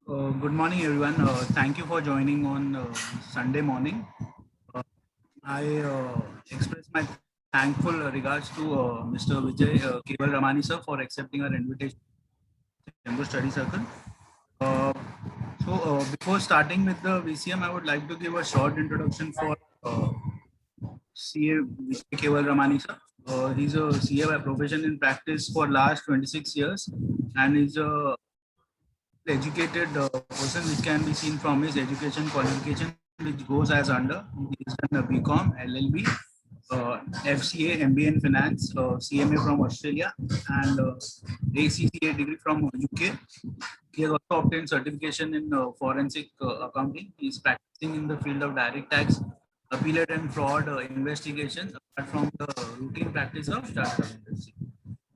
Good morning, everyone. Thank you for joining on Sunday morning. Uh, I express my thankful regards to Mr. Vijay Keval Ramani sir for accepting our invitation to Chambers Study Circle. Uh, Before starting with the VCM, I would like to give a short introduction for CA Vijay Keval Ramani sir. He's a CA by profession in practice for last 26 years, and he's a educated person, which can be seen from his education qualification, which goes as under. He's done a BCom, LLB, FCA, MBA in Finance, CMA from Australia, and ACCA degree from UK. He has also obtained certification in forensic accounting. He is practicing in the field of direct tax, appellate and fraud investigations, apart from the routine practice of startup industry.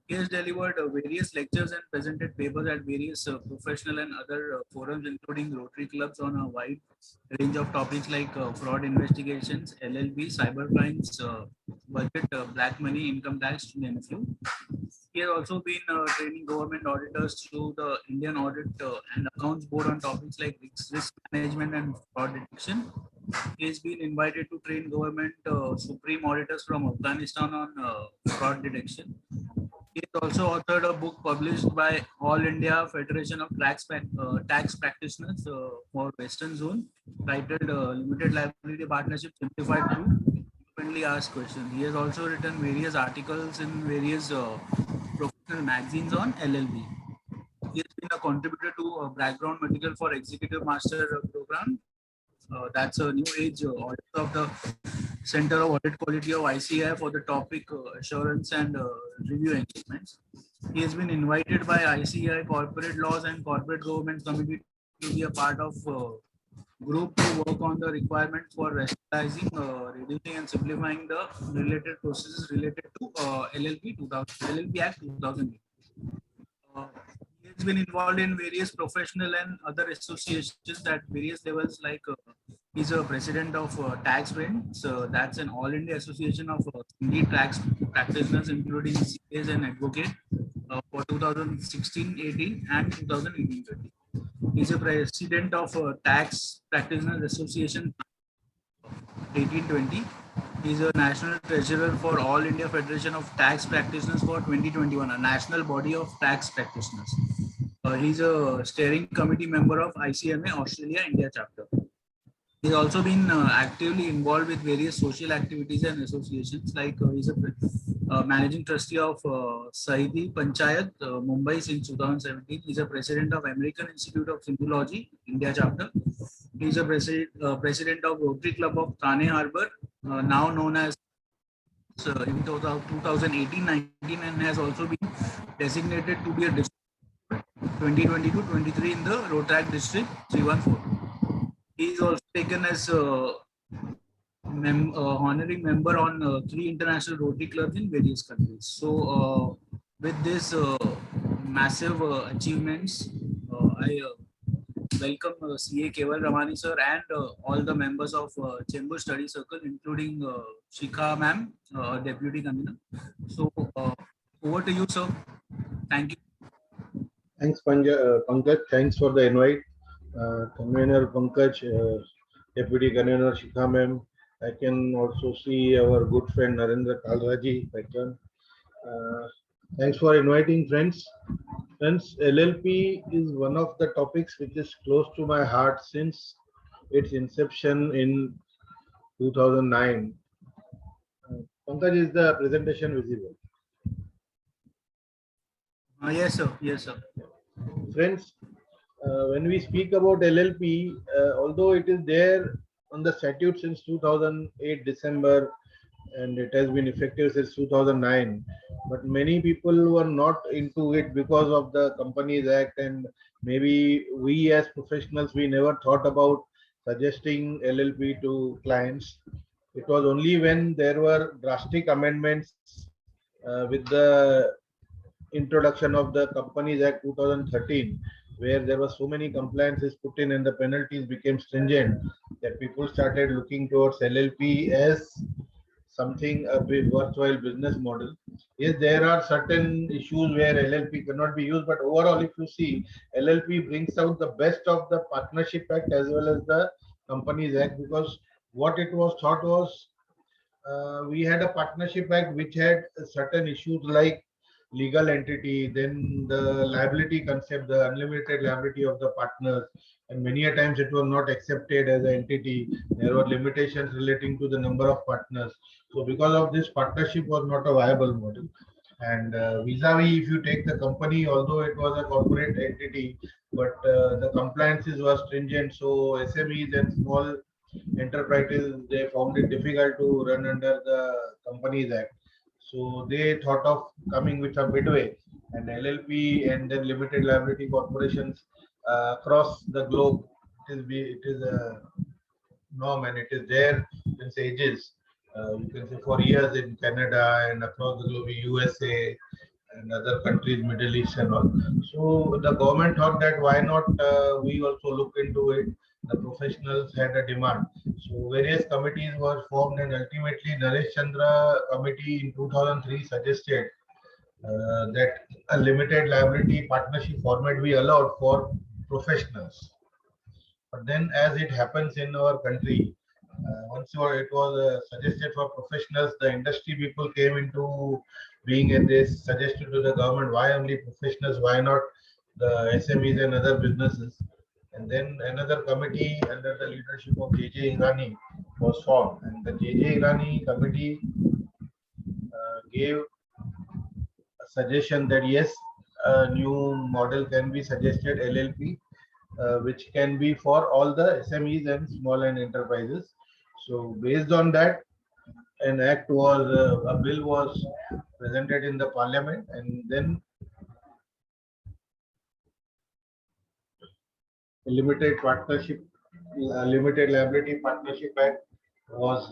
He has delivered various lectures and presented papers at various professional and other forums, including Rotary clubs, on a wide range of topics like fraud investigations, LLB, cyber crimes, budget, black money, income tax, to name a few. He has also been training government auditors through the Indian Audit and Accounts Board on topics like risk management and fraud detection. He has been invited to train government supreme auditors from Afghanistan on fraud detection. He has also authored a book published by All India Federation of Tax Practitioners for Western Zone, titled Limited Liability Partnership Simplified Through Frequently Asked Questions. He has also written various articles in various professional magazines on LLB. He has been a contributor to background material for Executive Master Program. That's a new age audit of the Center of Audit Quality of ICI for the topic assurance and review engagements. He has been invited by ICI Corporate Laws and Corporate Governance Committee to be a part of group to work on the requirements for rationalizing, reducing, and simplifying the related processes related to LLP 2000, LLP Act 2008. Uh, he has been involved in various professional and other associations at various levels. Like he's a president of Tax Friends. That's an all India association of Hindi tax practitioners, including CAs and advocate for 2016-18 and 2018-20. He's a president of Tax Practitioners Association 1820. He's a national treasurer for All India Federation of Tax Practitioners for 2021, a national body of tax practitioners. He's a steering committee member of ICMA Australia India chapter. He's also been actively involved with various social activities and associations. Like he's a managing trustee of Sahidi Panchayat, Mumbai since 2017. He's a president of American Institute of Sindhology, India chapter. He's a president of Rotary Club of Thane Harbour, now known as in 2018-19, and has also been designated to be a district 2022-23 in the Rohtak district 314. He is also taken as honorary member on three international Rotary clubs in various countries. So, with this massive achievements, I welcome CA Keval Ramani sir and all the members of Chambers Study Circle, including Shikha ma'am, deputy convener. So, over to you, sir. Thank you. Thanks, Pankaj. Thanks for the invite. Convener Pankaj, Deputy Convener Shikha ma'am. I can also see our good friend Narendra Kalraji, patron. Thanks for inviting, friends. Friends, LLP is one of the topics which is close to my heart since its inception in 2009. Pankaj, is the presentation visible? Yes, sir. Yes, sir. Friends, when we speak about LLP, although it is there on the statute since 2008 December, and it has been effective since 2009, but many people were not into it because of the Companies Act, and maybe we as professionals, we never thought about suggesting LLP to clients. It was only when there were drastic amendments with the introduction of the Companies Act 2013, where there were so many compliances put in and the penalties became stringent, that people started looking towards LLP as something a worthwhile business model. Yes, there are certain issues where LLP cannot be used, but overall, if you see, LLP brings out the best of the Partnership Act as well as the Companies Act, because what it was thought was we had a Partnership Act which had certain issues like legal entity, then the liability concept, the unlimited liability of the partners, and many a times it was not accepted as an entity. There were limitations relating to the number of partners. So because of this, partnership was not a viable model. And vis-a-vis, if you take the company, although it was a corporate entity, but the compliances were stringent. So SMEs and small enterprises, they found it difficult to run under the Companies Act. So they thought of coming with a midway, and LLP and then limited liability corporations across the globe. It is a norm and it is there since ages. You can say for years in Canada and across the globe, USA and other countries, Middle East and all. So the government thought that why not we also look into it. The professionals had a demand. So various committees were formed and ultimately Naresh Chandra committee in 2003 suggested that a limited liability partnership format be allowed for professionals. But then, as it happens in our country, it was suggested for professionals, the industry people came into being and they suggested to the government, why only professionals, why not the SMEs and other businesses? And then another committee under the leadership of JJ Irani was formed, and the JJ Irani committee gave a suggestion that yes, a new model can be suggested, LLP, which can be for all the SMEs and small and enterprises. So based on that, a bill was presented in the parliament, and then a limited liability partnership act was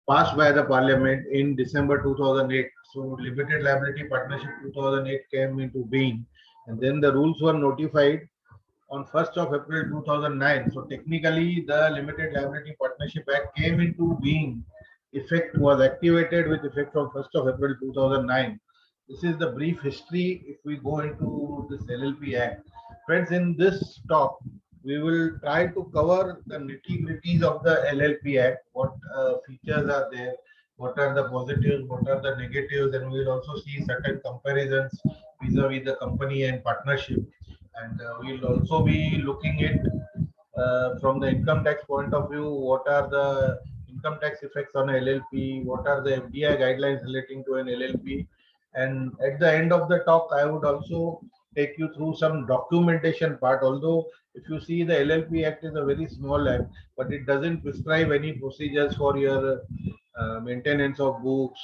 passed by the parliament in December 2008. So limited liability partnership 2008 came into being, and then the rules were notified on 1st of April 2009. So technically, the Limited Liability Partnership Act came into being, effect was activated with effect from 1st of April 2009. This is the brief history if we go into this LLP Act. Friends, in this talk, we will try to cover the nitty-gritties of the LLP Act, what features are there, what are the positives, what are the negatives, and we will also see certain comparisons vis-a-vis the company and partnership. And we'll also be looking at from the income tax point of view, what are the income tax effects on LLP, what are the FDI guidelines relating to an LLP, and at the end of the talk, I would also take you through some documentation part. Although if you see, the LLP Act is a very small act, but it doesn't prescribe any procedures for your maintenance of books,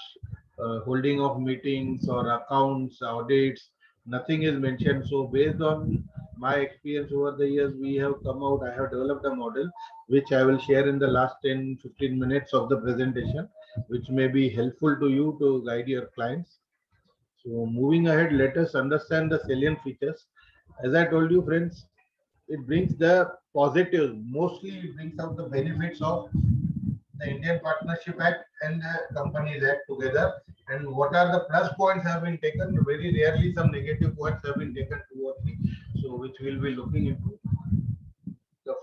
holding of meetings or accounts, audits. Nothing is mentioned. So based on my experience over the years, we have come out, I have developed a model which I will share in the last 10-15 minutes of the presentation, which may be helpful to you to guide your clients. So moving ahead, let us understand the salient features. As I told you, friends, it brings the positives. Mostly it brings out the benefits of the Indian Partnership Act and the Companies Act together. And what are the plus points have been taken? Very rarely some negative points have been taken, 2 or 3. So which we'll be looking into. The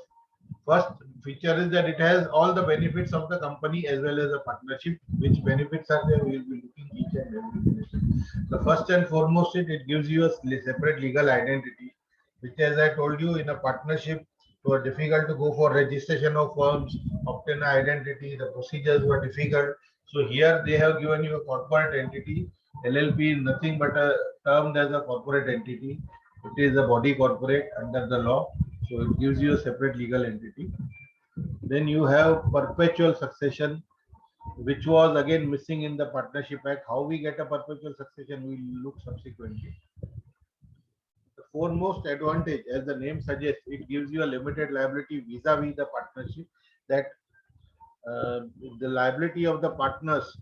first feature is that it has all the benefits of the company as well as a partnership. Which benefits are there? We'll be looking each and every benefit. The first and foremost, it gives you a separate legal identity, which, as I told you, in a partnership, it was difficult to go for registration of firms, obtain an identity. The procedures were difficult. So here they have given you a corporate entity. LLP is nothing but a termed as a corporate entity. It is a body corporate under the law. So it gives you a separate legal entity. Then you have perpetual succession, which was again missing in the Partnership Act. How we get a perpetual succession, we will look subsequently. The foremost advantage, as the name suggests, it gives you a limited liability vis-a-vis the partnership, that the liability of the partners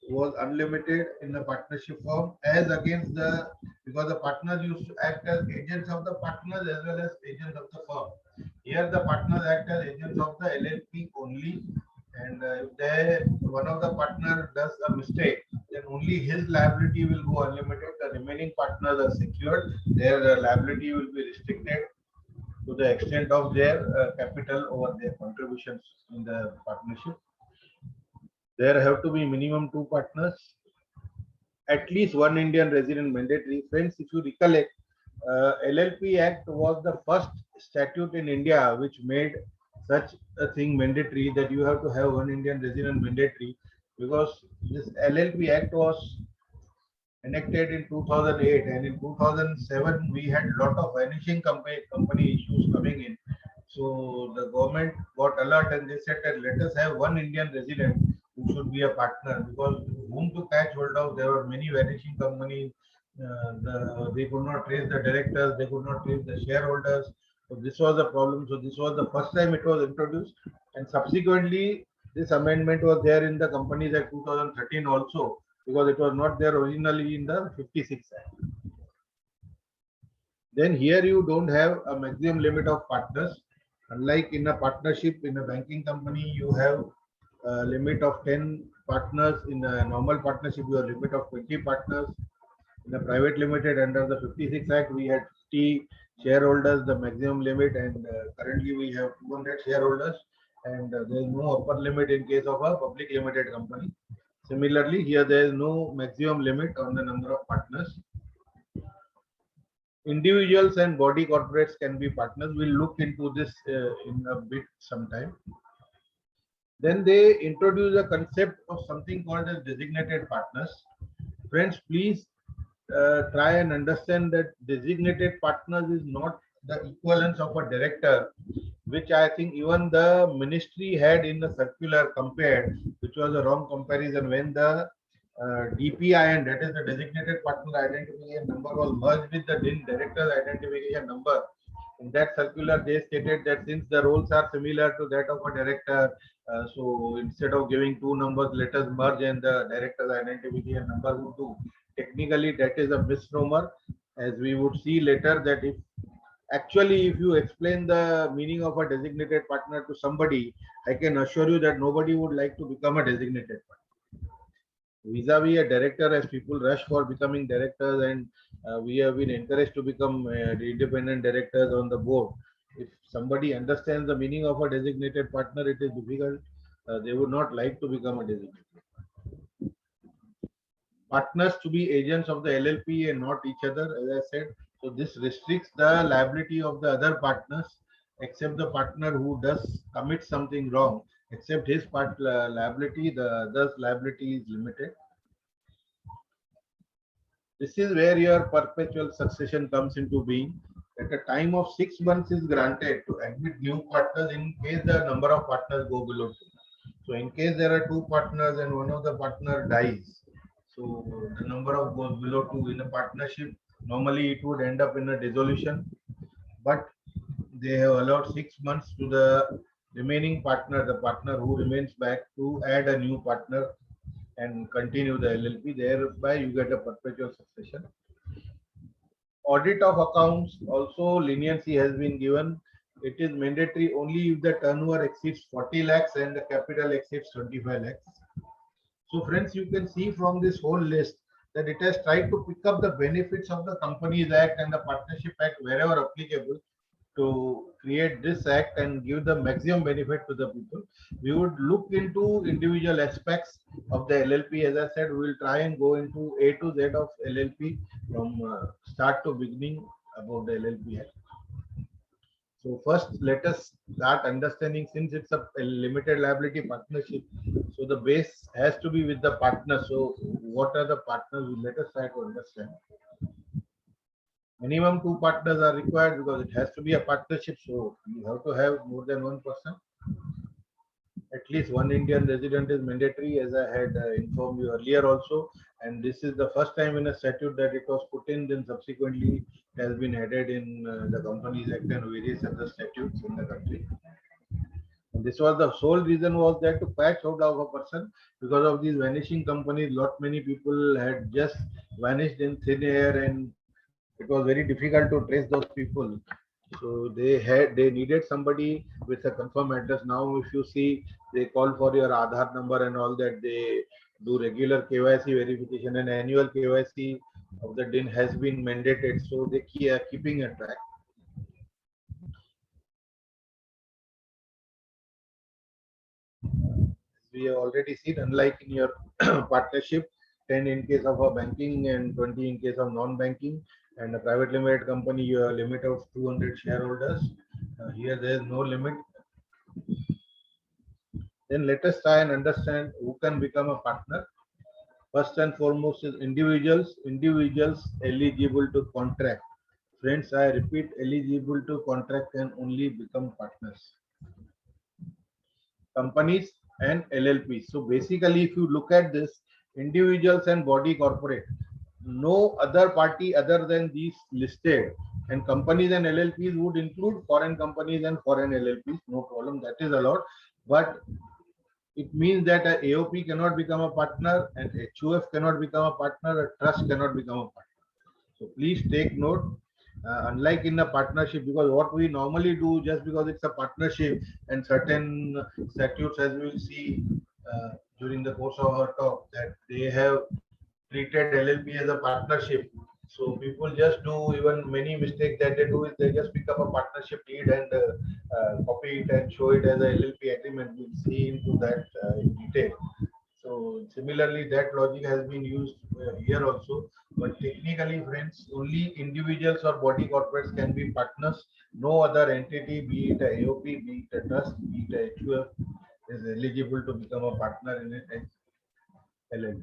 was unlimited in the partnership form, as against the, because the partners used to act as agents of the partners as well as agents of the firm. Here the partners act as agents of the LLP only, And if one of the partner does a mistake, then only his liability will go unlimited. The remaining partners are secured. Their liability will be restricted to the extent of their capital over their contributions in the partnership. There have to be minimum two partners, at least one Indian resident mandatory. Friends, if you recollect, LLP Act was the first statute in India which made such a thing mandatory, that you have to have one Indian resident mandatory, because this LLP Act was enacted in 2008, and in 2007 we had lot of vanishing company issues coming in. So the government got alert and they said that let us have one Indian resident who should be a partner, because whom to catch hold of, there were many vanishing companies. They could not trace the directors, they could not trace the shareholders. So this was a problem. So this was the first time it was introduced, and subsequently this amendment was there in the Companies Act 2013 also, because it was not there originally in the 56 Act. Then here you don't have a maximum limit of partners. Unlike in a partnership in a banking company, you have a limit of 10 partners. In a normal partnership, you have a limit of 20 partners. In a private limited, under the 56 Act, we had 50 shareholders, the maximum limit, and currently we have 200 shareholders, and there is no upper limit in case of a public limited company. Similarly, here there is no maximum limit on the number of partners. Individuals and body corporates can be partners. We'll look into this in a bit sometime. Then they introduce a concept of something called as designated partners. Friends, please try and understand that designated partners is not the equivalence of a director, which I think even the ministry had in the circular compared, which was a wrong comparison. When the DPIN, that is the designated partner identification number, was merged with the director's identification number, in that circular they stated that since the roles are similar to that of a director, so instead of giving two numbers, let us merge and the director's identification number would do. Technically that is a misnomer, as we would see later, that if actually if you explain the meaning of a designated partner to somebody, I can assure you that nobody would like to become a designated partner. Vis-a-vis a director, as people rush for becoming directors, and we have been encouraged to become independent directors on the board. If somebody understands the meaning of a designated partner, it is difficult. They would not like to become a designated partners to be agents of the LLP and not each other, as I said. So this restricts the liability of the other partners, except the partner who does commit something wrong. Except his liability, the other's liability is limited. This is where your perpetual succession comes into being. At a time of 6 months is granted to admit new partners in case the number of partners go below 2. So in case there are two partners and one of the partner dies, so the number of goes below 2 in a partnership, normally it would end up in a dissolution, but they have allowed 6 months to the remaining partner, the partner who remains back, to add a new partner and continue the LLP. Thereby you get a perpetual succession. Audit of accounts, also leniency has been given. It is mandatory only if the turnover exceeds 40 lakhs and the capital exceeds 25 lakhs. So friends, you can see from this whole list that it has tried to pick up the benefits of the Companies Act and the Partnership Act wherever applicable, to create this act and give the maximum benefit to the people. We would look into individual aspects of the LLP. As I said, we will try and go into A to Z of LLP from start to beginning about the LLP Act. So first, let us start understanding, since it's a limited liability partnership, so the base has to be with the partner. So what are the partners? Let us try to understand. Minimum two partners are required because it has to be a partnership. So you have to have more than one person. At least one Indian resident is mandatory, as I had informed you earlier also. And this is the first time in a statute that it was put in. Then subsequently it has been added in the Companies Act and various other statutes in the country. And this was the sole reason was that to patch out of a person, because of these vanishing companies. Lot many people had just vanished in thin air, and it was very difficult to trace those people. So they needed somebody with a confirmed address. Now, if you see, they call for your Aadhaar number and all that. They do regular KYC verification, and annual KYC of the DIN has been mandated. So they are keeping a track. We have already seen, unlike in your partnership, 10 in case of a banking and 20 in case of non-banking, and a private limited company, you have a limit of 200 shareholders. Here there is no limit. Then let us try and understand who can become a partner. First and foremost is individuals eligible to contract. Friends, I repeat, eligible to contract can only become partners. Companies and LLPs. So basically, if you look at this, individuals and body corporate, no other party other than these listed, and companies and LLPs would include foreign companies and foreign LLPs, no problem, that is allowed. But it means that a AOP cannot become a partner, and HUF cannot become a partner, a trust cannot become a partner. So please take note. Unlike in a partnership, because what we normally do, just because it's a partnership and certain statutes, as we will see during the course of our talk, that they have treated LLP as a partnership. So people just do, even many mistakes that they do is they just pick up a partnership deed and copy it and show it as a LLP agreement. We'll see into that in detail. So similarly, that logic has been used here also. But technically, friends, only individuals or body corporates can be partners. No other entity, be it a AOP, be it a trust, be it a HUF, is eligible to become a partner in it as LLP.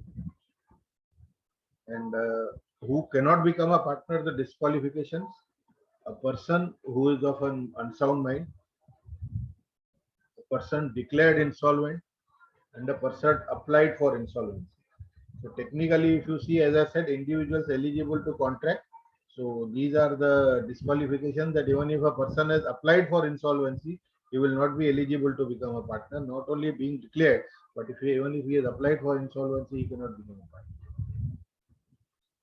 And who cannot become a partner, the disqualifications: a person who is of an unsound mind, a person declared insolvent, and a person applied for insolvency. So technically, if you see, as I said, individuals eligible to contract. So these are the disqualifications, that even if a person has applied for insolvency, he will not be eligible to become a partner. Not only being declared, but even if he has applied for insolvency, he cannot become a partner.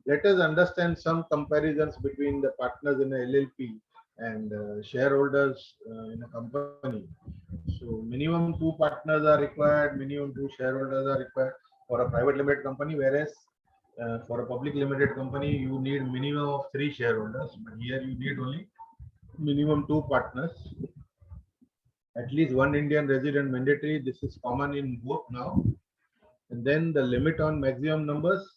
Let us understand some comparisons between the partners in a LLP and shareholders in a company. So minimum two partners are required, minimum two shareholders are required for a private limited company, whereas for a public limited company, you need minimum of three shareholders, but here you need only minimum two partners. At least one Indian resident mandatory. This is common in both now. And then the limit on maximum numbers.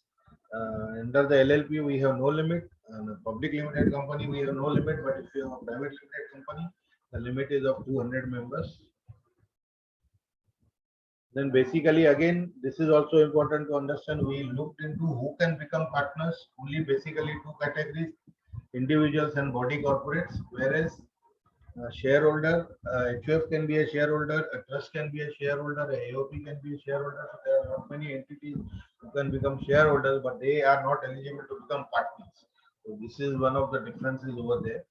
Under the LLP, we have no limit. And a public limited company, we have no limit. But if you have a private limited company, the limit is of 200 members. Then basically, again, this is also important to understand. We looked into who can become partners. Only basically two categories: individuals and body corporates. Whereas shareholder, HUF can be a shareholder, a trust can be a shareholder, a AOP can be a shareholder. So there are not many entities who can become shareholders, but they are not eligible to become partners. So this is one of the differences over there.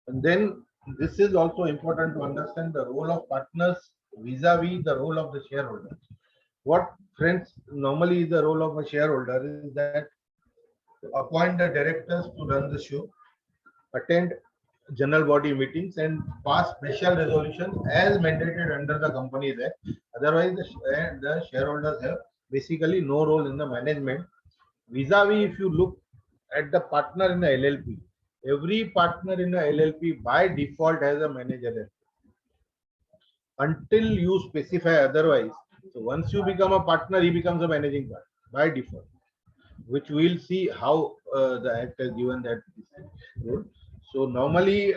And then this is also important to understand the role of partners vis-a-vis the role of the shareholders. What, friends, normally the role of a shareholder is that to appoint the directors to run the show, attend general body meetings, and pass special resolutions as mandated under the Companies Act. Otherwise, the shareholders have basically no role in the management. Vis-a-vis, if you look at the partner in the LLP, every partner in the LLP by default has a manager until you specify otherwise. So once you become a partner, he becomes a managing partner by default, which we'll see how the act has given that role. So normally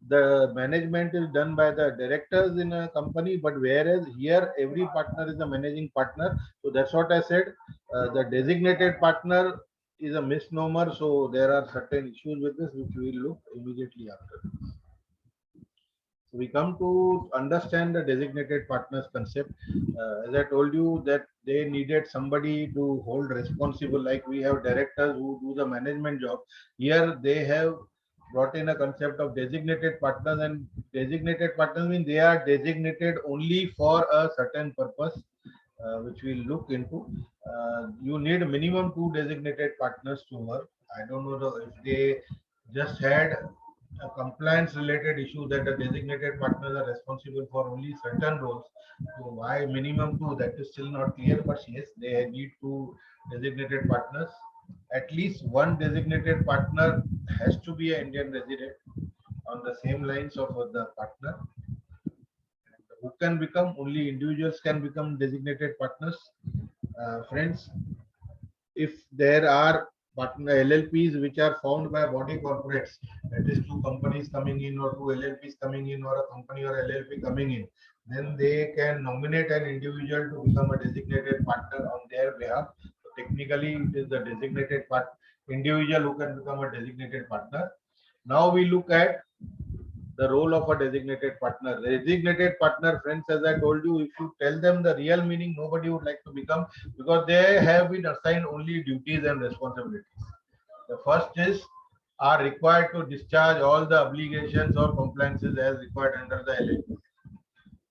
the management is done by the directors in a company, but whereas here every partner is a managing partner. So that's what I said. The designated partner is a misnomer. So there are certain issues with this, which we will look immediately after. So we come to understand the designated partners concept. As I told you that they needed somebody to hold responsible, like we have directors who do the management job. Here they have brought in a concept of designated partners, and designated partners mean they are designated only for a certain purpose, which we'll look into. You need minimum two designated partners to work. I don't know if they just had a compliance related issue that the designated partners are responsible for only certain roles. So why minimum two, that is still not clear, but yes, they need two designated partners. At least one designated partner has to be an Indian resident on the same lines of the partner. Who can become? Only individuals can become designated partners. Friends, if there are partner LLPs which are formed by body corporates, that is two companies coming in or two LLPs coming in or a company or LLP coming in, then they can nominate an individual to become a designated partner on their behalf. So technically, it is the designated individual who can become a designated partner. Now we look at the role of a designated partner. Designated partner, friends, as I told you, if you tell them the real meaning, nobody would like to become, because they have been assigned only duties and responsibilities. The first is are required to discharge all the obligations or compliances as required under the LLP.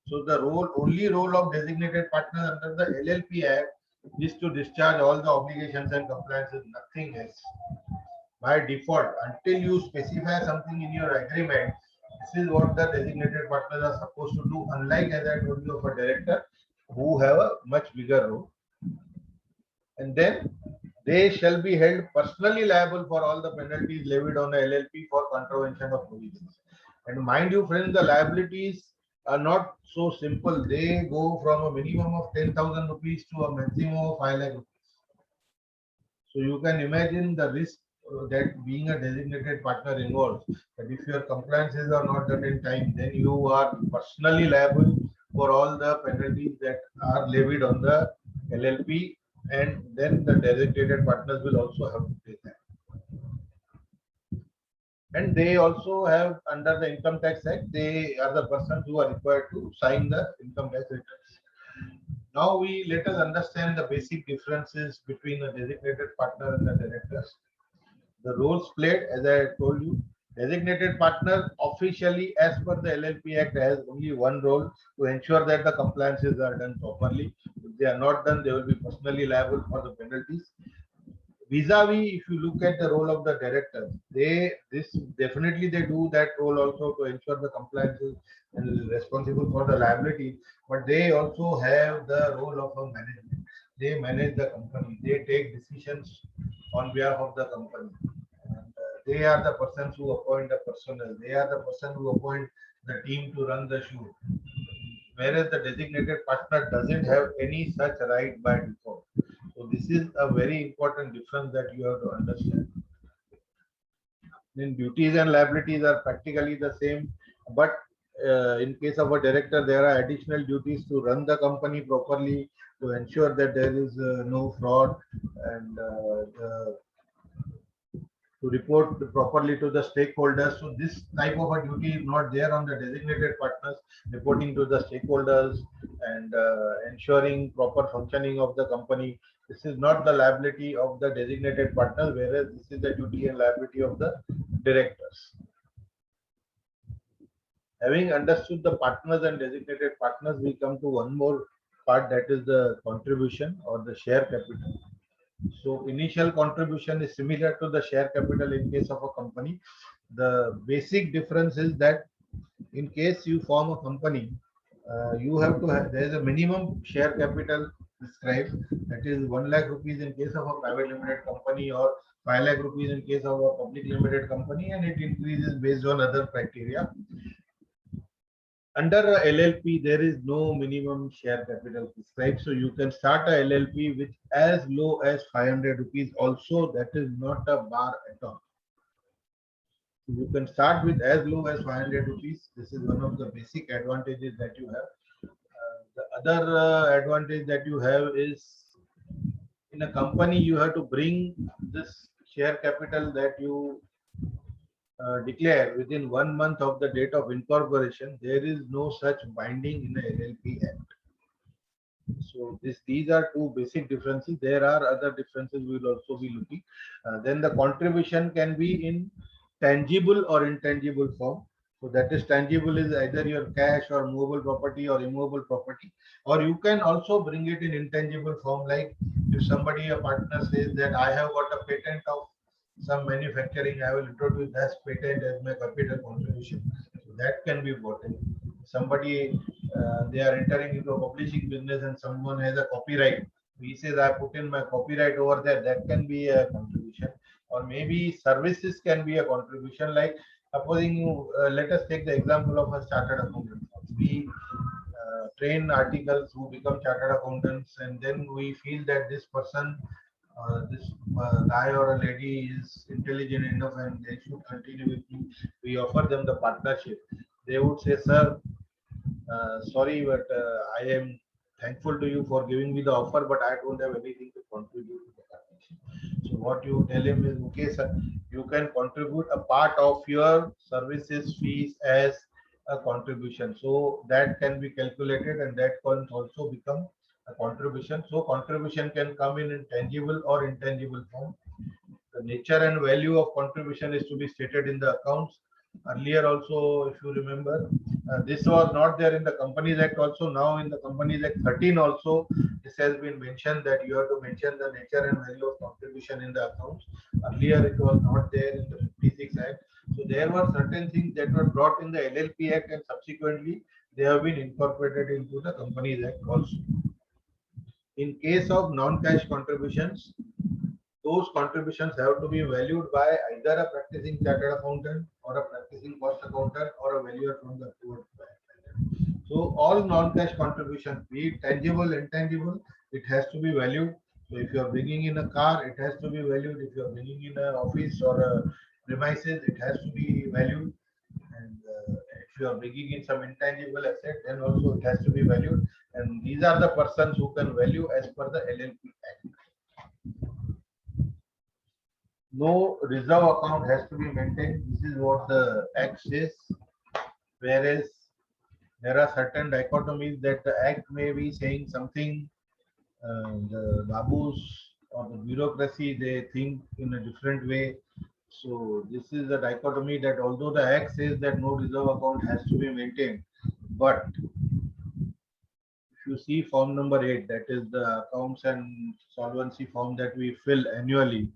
So the only role of designated partner under the LLP Act is to discharge all the obligations and compliances, nothing else. By default, until you specify something in your agreement, this is what the designated partners are supposed to do, unlike, as I told you, of a director who have a much bigger role. And then they shall be held personally liable for all the penalties levied on the LLP for contravention of provisions. And mind you, friends, the liabilities are not so simple. They go from a minimum of 10,000 rupees to a maximum of 5 lakh rupees. So you can imagine the risk that being a designated partner involves. That if your compliances are not done in time, then you are personally liable for all the penalties that are levied on the LLP, and then the designated partners will also have to pay that. And they also have, under the Income Tax Act, they are the persons who are required to sign the income tax returns. Now let us understand the basic differences between a designated partner and the directors. The roles played, as I told you, designated partner officially, as per the LLP Act, has only one role: to ensure that the compliances are done properly. If they are not done, they will be personally liable for the penalties. Vis-a-vis, if you look at the role of the directors, definitely they do that role also to ensure the compliances and is responsible for the liability, but they also have the role of a management. They manage the company, they take decisions on behalf of the company. And, they are the persons who appoint the personnel, they are the person who appoint the team to run the show. Whereas the designated partner doesn't have any such right by default. So this is a very important difference that you have to understand. Then duties and liabilities are practically the same, but in case of a director, there are additional duties to run the company properly, to ensure that there is no fraud, and to report properly to the stakeholders. So this type of a duty is not there on the designated partners, reporting to the stakeholders and ensuring proper functioning of the company. This is not the liability of the designated partners, whereas this is the duty and liability of the directors. Having understood the partners and designated partners, we come to one more part, that is the contribution or the share capital. So initial contribution is similar to the share capital in case of a company. The basic difference is that in case you form a company, you have to have, there is a minimum share capital prescribed, that is 1 lakh rupees in case of a private limited company, or 5 lakh rupees in case of a public limited company, and it increases based on other criteria. Under a LLP, there is no minimum share capital prescribed. So you can start a LLP with as low as 500 rupees. Also, that is not a bar at all. You can start with as low as 500 rupees. This is one of the basic advantages that you have. The other advantage that you have is, in a company, you have to bring this share capital that you declare within 1 month of the date of incorporation. There is no such binding in the LLP Act. So these are two basic differences. There are other differences we will also be looking. Then the contribution can be in tangible or intangible form. So that is, tangible is either your cash or movable property or immovable property, or you can also bring it in intangible form. Like if somebody, a partner, says that I have got a patent of some manufacturing, I will introduce as patent as my capital contribution. So that can be bought in. Somebody, they are entering into a publishing business and someone has a copyright. He says, I put in my copyright over there. That can be a contribution. Or maybe services can be a contribution. Like supposing you, let us take the example of a chartered accountant. We train articles who become chartered accountants, and then we feel that this person, this guy or a lady is intelligent enough and they should continue with me. We offer them the partnership. They would say, sir, sorry, but I am thankful to you for giving me the offer, but I don't have anything to contribute to the partnership. So what you tell him is, okay, sir, you can contribute a part of your services fees as a contribution. So that can be calculated and that can also become a contribution. So contribution can come in tangible or intangible form. The nature and value of contribution is to be stated in the accounts. Earlier also, if you remember, this was not there in the Companies Act also. Now in the Companies Act 13 also, this has been mentioned that you have to mention the nature and value of contribution in the accounts. Earlier it was not there in the 56 Act. So there were certain things that were brought in the LLP Act and subsequently they have been incorporated into the Companies Act also. In case of non-cash contributions, those contributions have to be valued by either a practicing chartered accountant or a practicing cost accountant or a valuer from the approved bank. So all non-cash contributions, be it tangible, intangible, it has to be valued. So if you are bringing in a car, it has to be valued. If you are bringing in an office or a premises, it has to be valued. And if you are bringing in some intangible asset, then also it has to be valued. And these are the persons who can value as per the LLP Act. No reserve account has to be maintained. This is what the Act says. Whereas there are certain dichotomies that the Act may be saying something, the Babus or the bureaucracy, they think in a different way. So this is the dichotomy that although the Act says that no reserve account has to be maintained, but if you see form number 8, that is the accounts and solvency form that we fill annually,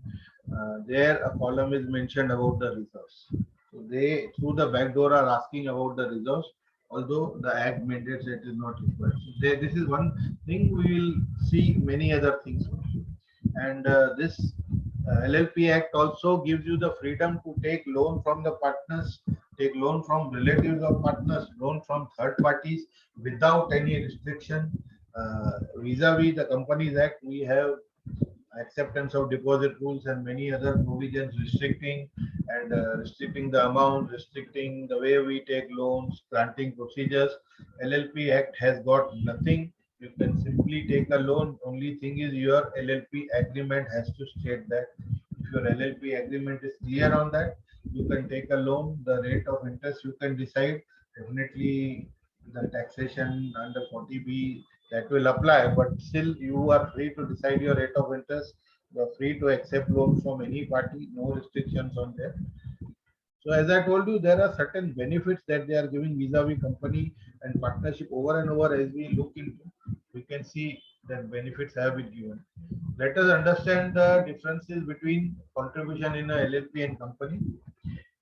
there a column is mentioned about the reserves. So they, through the back door, are asking about the reserves, although the Act mandates it is not required. So this is one thing. We will see many other things also. And this LLP Act also gives you the freedom to take loan from the partners, take loan from relatives of partners, loan from third parties without any restriction. Vis-a-vis the Companies Act, we have acceptance of deposit rules and many other provisions restricting and restricting the amount, restricting the way we take loans, granting procedures. LLP Act has got nothing. You can simply take a loan. Only thing is your LLP agreement has to state that. If your LLP agreement is clear on that, you can take a loan. The rate of interest you can decide. Definitely the taxation under 40B that will apply, but still you are free to decide your rate of interest. You are free to accept loans from any party, no restrictions on that. So as I told you, there are certain benefits that they are giving vis-a-vis company and partnership over and over. As we look into, we can see that benefits have been given. Let us understand the differences between contribution in a LLP and company.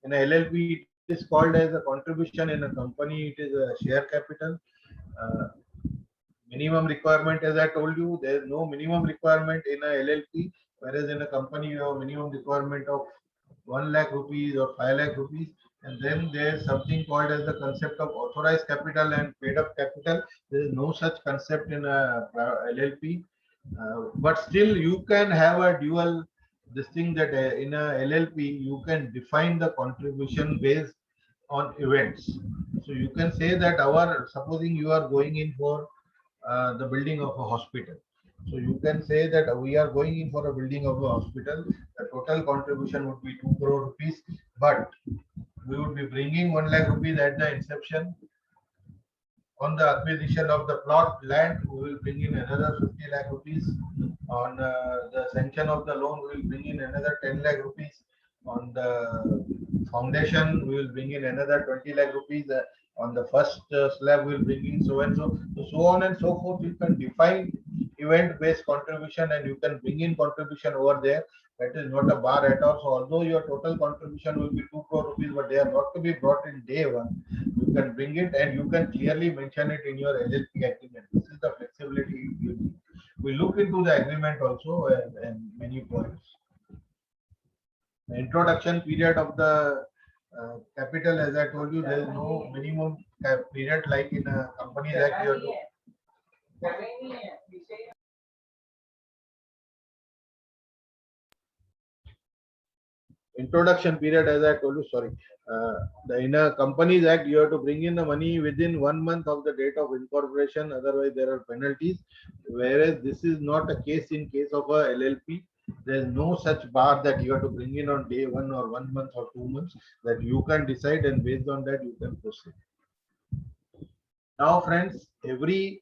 In a LLP, it is called as a contribution. In a company, it is a share capital. Uh, Minimum requirement, as I told you, there is no minimum requirement in a LLP, whereas in a company you have minimum requirement of 1 lakh rupees or 5 lakh rupees. And then there is something called as the concept of authorized capital and paid up capital. There is no such concept in a LLP, but still you can have a dual this thing that in a LLP you can define the contribution based on events. So you can say that supposing you are going in for the building of a hospital. So you can say that we are going in for a building of a hospital. The total contribution would be 2 crore rupees, but we would be bringing 1 lakh rupees at the inception. On the acquisition of the plot land, we will bring in another 50 lakh rupees. On the sanction of the loan, we will bring in another 10 lakh rupees. On the foundation, we will bring in another 20 lakh rupees. On the first slab, we will bring in so and so. So on and so forth. You can define event-based contribution and you can bring in contribution over there. That is not a bar at all. So although your total contribution will be 2 crore rupees, but they are not to be brought in day one, you can bring it and you can clearly mention it in your LLP agreement. This is the flexibility you need. We look into the agreement also and many points. The introduction period of the capital, as I told you, there is no minimum period like in a Companies Act. You have to introduction period, as I told you, sorry, in a Companies Act, you have to bring in the money within 1 month of the date of incorporation. Otherwise, there are penalties. Whereas this is not a case in case of a LLP. There is no such bar that you have to bring in on day 1 or 1 month or 2 months. That you can decide, and based on that, you can proceed. Now, friends, every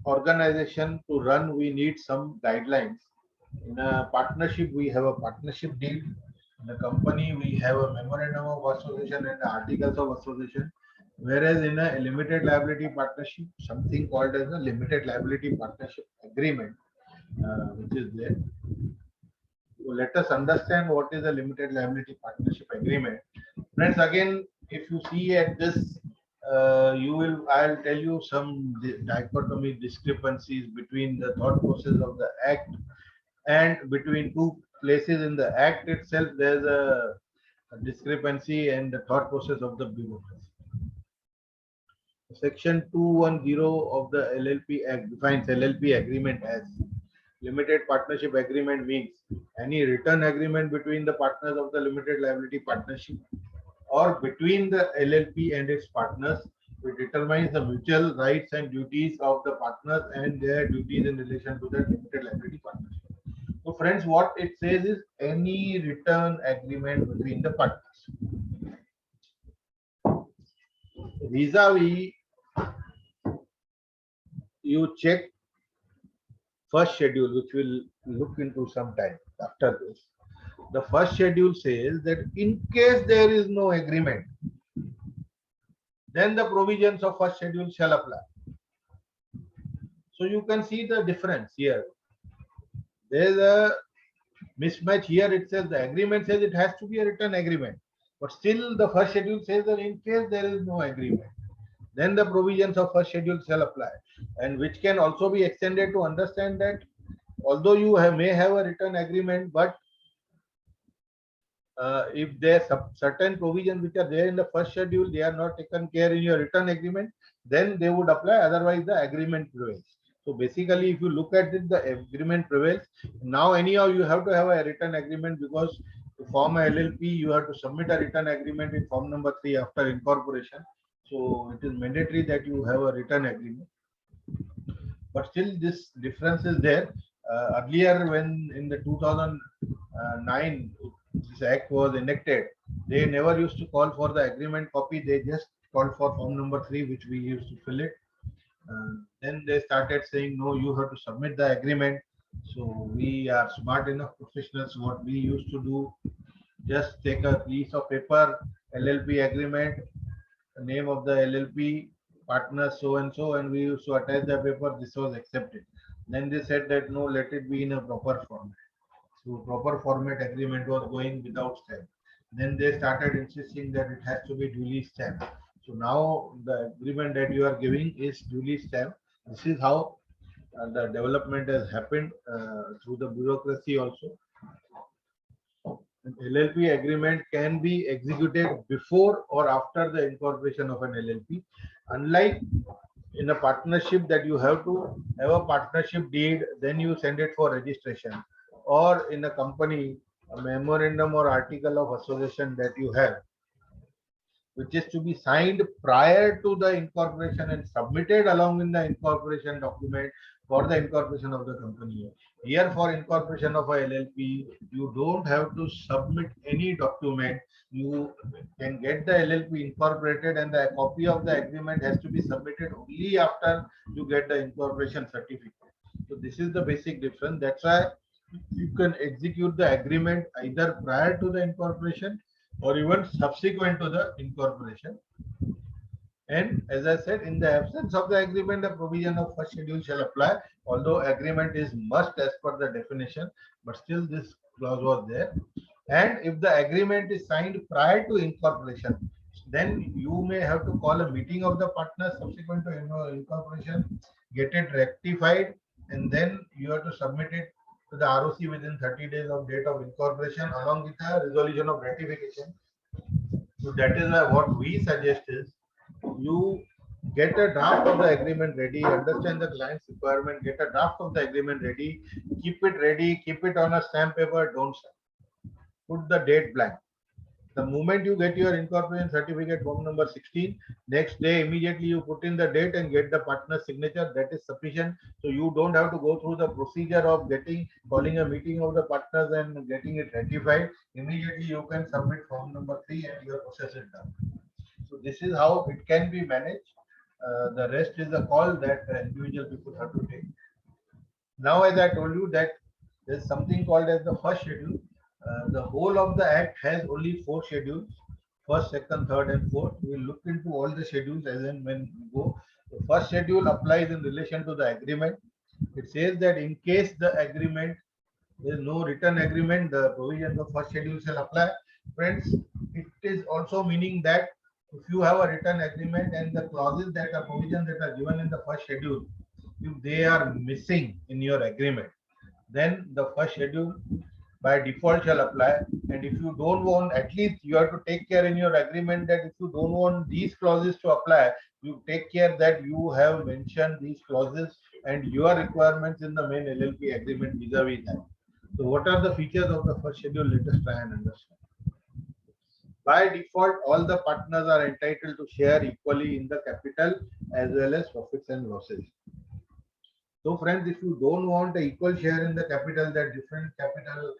organization to run, we need some guidelines. In a partnership, we have a partnership deed. In a company, we have a memorandum of association and articles of association. Whereas in a limited liability partnership, something called as a limited liability partnership agreement, which is there. So let us understand what is a limited liability partnership agreement. Friends, again, if you see at this, I'll tell you some dichotomy discrepancies between the thought process of the act and between two places in the act itself. There's a discrepancy and the thought process of the bureaucracy. Section 210 of the LLP Act defines LLP agreement as limited partnership agreement means any written agreement between the partners of the limited liability partnership or between the LLP and its partners, which determines the mutual rights and duties of the partners and their duties in relation to the limited liability partnership. So friends, what it says is any written agreement between the partners. Vis-a-vis, you check first schedule, which we'll look into sometime after this. The first schedule says that in case there is no agreement, then the provisions of first schedule shall apply. So you can see the difference here. There is a mismatch here. It says the agreement says it has to be a written agreement, but still the first schedule says that in case there is no agreement, then the provisions of first schedule shall apply, and which can also be extended to understand that although you may have a written agreement, but if there are certain provisions which are there in the first schedule, they are not taken care in your written agreement, then they would apply. Otherwise, the agreement prevails. So basically, if you look at it, the agreement prevails. Now, anyhow, you have to have a written agreement because to form a LLP, you have to submit a written agreement in form number 3 after incorporation. So it is mandatory that you have a written agreement. But still, this difference is there. Earlier, when in the 2009 this act was enacted, they never used to call for the agreement copy. They just called for form number 3, which we used to fill it. Then they started saying, no, you have to submit the agreement. So we are smart enough professionals. What we used to do, just take a piece of paper, LLP agreement, the name of the LLP, partner so and so, and we used to attach the paper. This was accepted. Then they said that no, let it be in a proper format. So proper format agreement was going without stamp. Then they started insisting that it has to be duly stamped. So now the agreement that you are giving is duly stamped. This is how the development has happened through the bureaucracy also. An LLP agreement can be executed before or after the incorporation of an LLP. Unlike in a partnership that you have to have a partnership deed, then you send it for registration. Or in a company, a memorandum or article of association that you have, which is to be signed prior to the incorporation and submitted along with the incorporation document for the incorporation of the company. Here for incorporation of a LLP, you don't have to submit any document. You can get the LLP incorporated and the copy of the agreement has to be submitted only after you get the incorporation certificate. So this is the basic difference. That's why you can execute the agreement either prior to the incorporation or even subsequent to the incorporation. And as I said, in the absence of the agreement, the provision of first schedule shall apply, although agreement is must as per the definition, but still this clause was there. And if the agreement is signed prior to incorporation, then you may have to call a meeting of the partners subsequent to incorporation, get it rectified, and then you have to submit it to the ROC within 30 days of date of incorporation along with a resolution of ratification. So that is why what we suggest is you get a draft of the agreement ready, understand the client's requirement, get a draft of the agreement ready, keep it on a stamp paper, don't sign. Put the date blank. The moment you get your incorporation certificate form number 16, next day immediately you put in the date and get the partner's signature. That is sufficient. So you don't have to go through the procedure of calling a meeting of the partners and getting it ratified. Immediately you can submit form number 3 and your process is done. So this is how it can be managed. The rest is a call that individual people have to take. Now, as I told you that there's something called as the first schedule. The whole of the act has only 4 schedules: first, second, third, and fourth. We'll look into all the schedules as and when we go. The first schedule applies in relation to the agreement. It says that in case the agreement there is no written agreement, the provisions of first schedule shall apply. Friends, it is also meaning that if you have a written agreement and the clauses that are provisions that are given in the first schedule, if they are missing in your agreement, then the first schedule by default shall apply. And if you don't want, at least you have to take care in your agreement that if you don't want these clauses to apply, you take care that you have mentioned these clauses and your requirements in the main LLP agreement vis-a-vis that. So what are the features of the first schedule? Let us try and understand. By default, all the partners are entitled to share equally in the capital as well as profits and losses. So friends, if you don't want an equal share in the capital, that different capital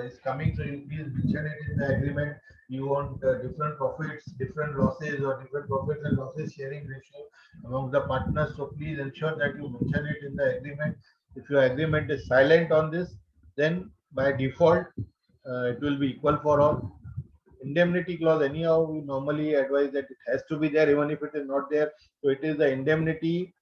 is coming, so you please mention it in the agreement. You want different profits, different losses, or different profits and losses sharing ratio among the partners. So please ensure that you mention it in the agreement. If your agreement is silent on this, then by default, it will be equal for all. Indemnity clause, anyhow, we normally advise that it has to be there, even if it is not there. So it is the indemnity,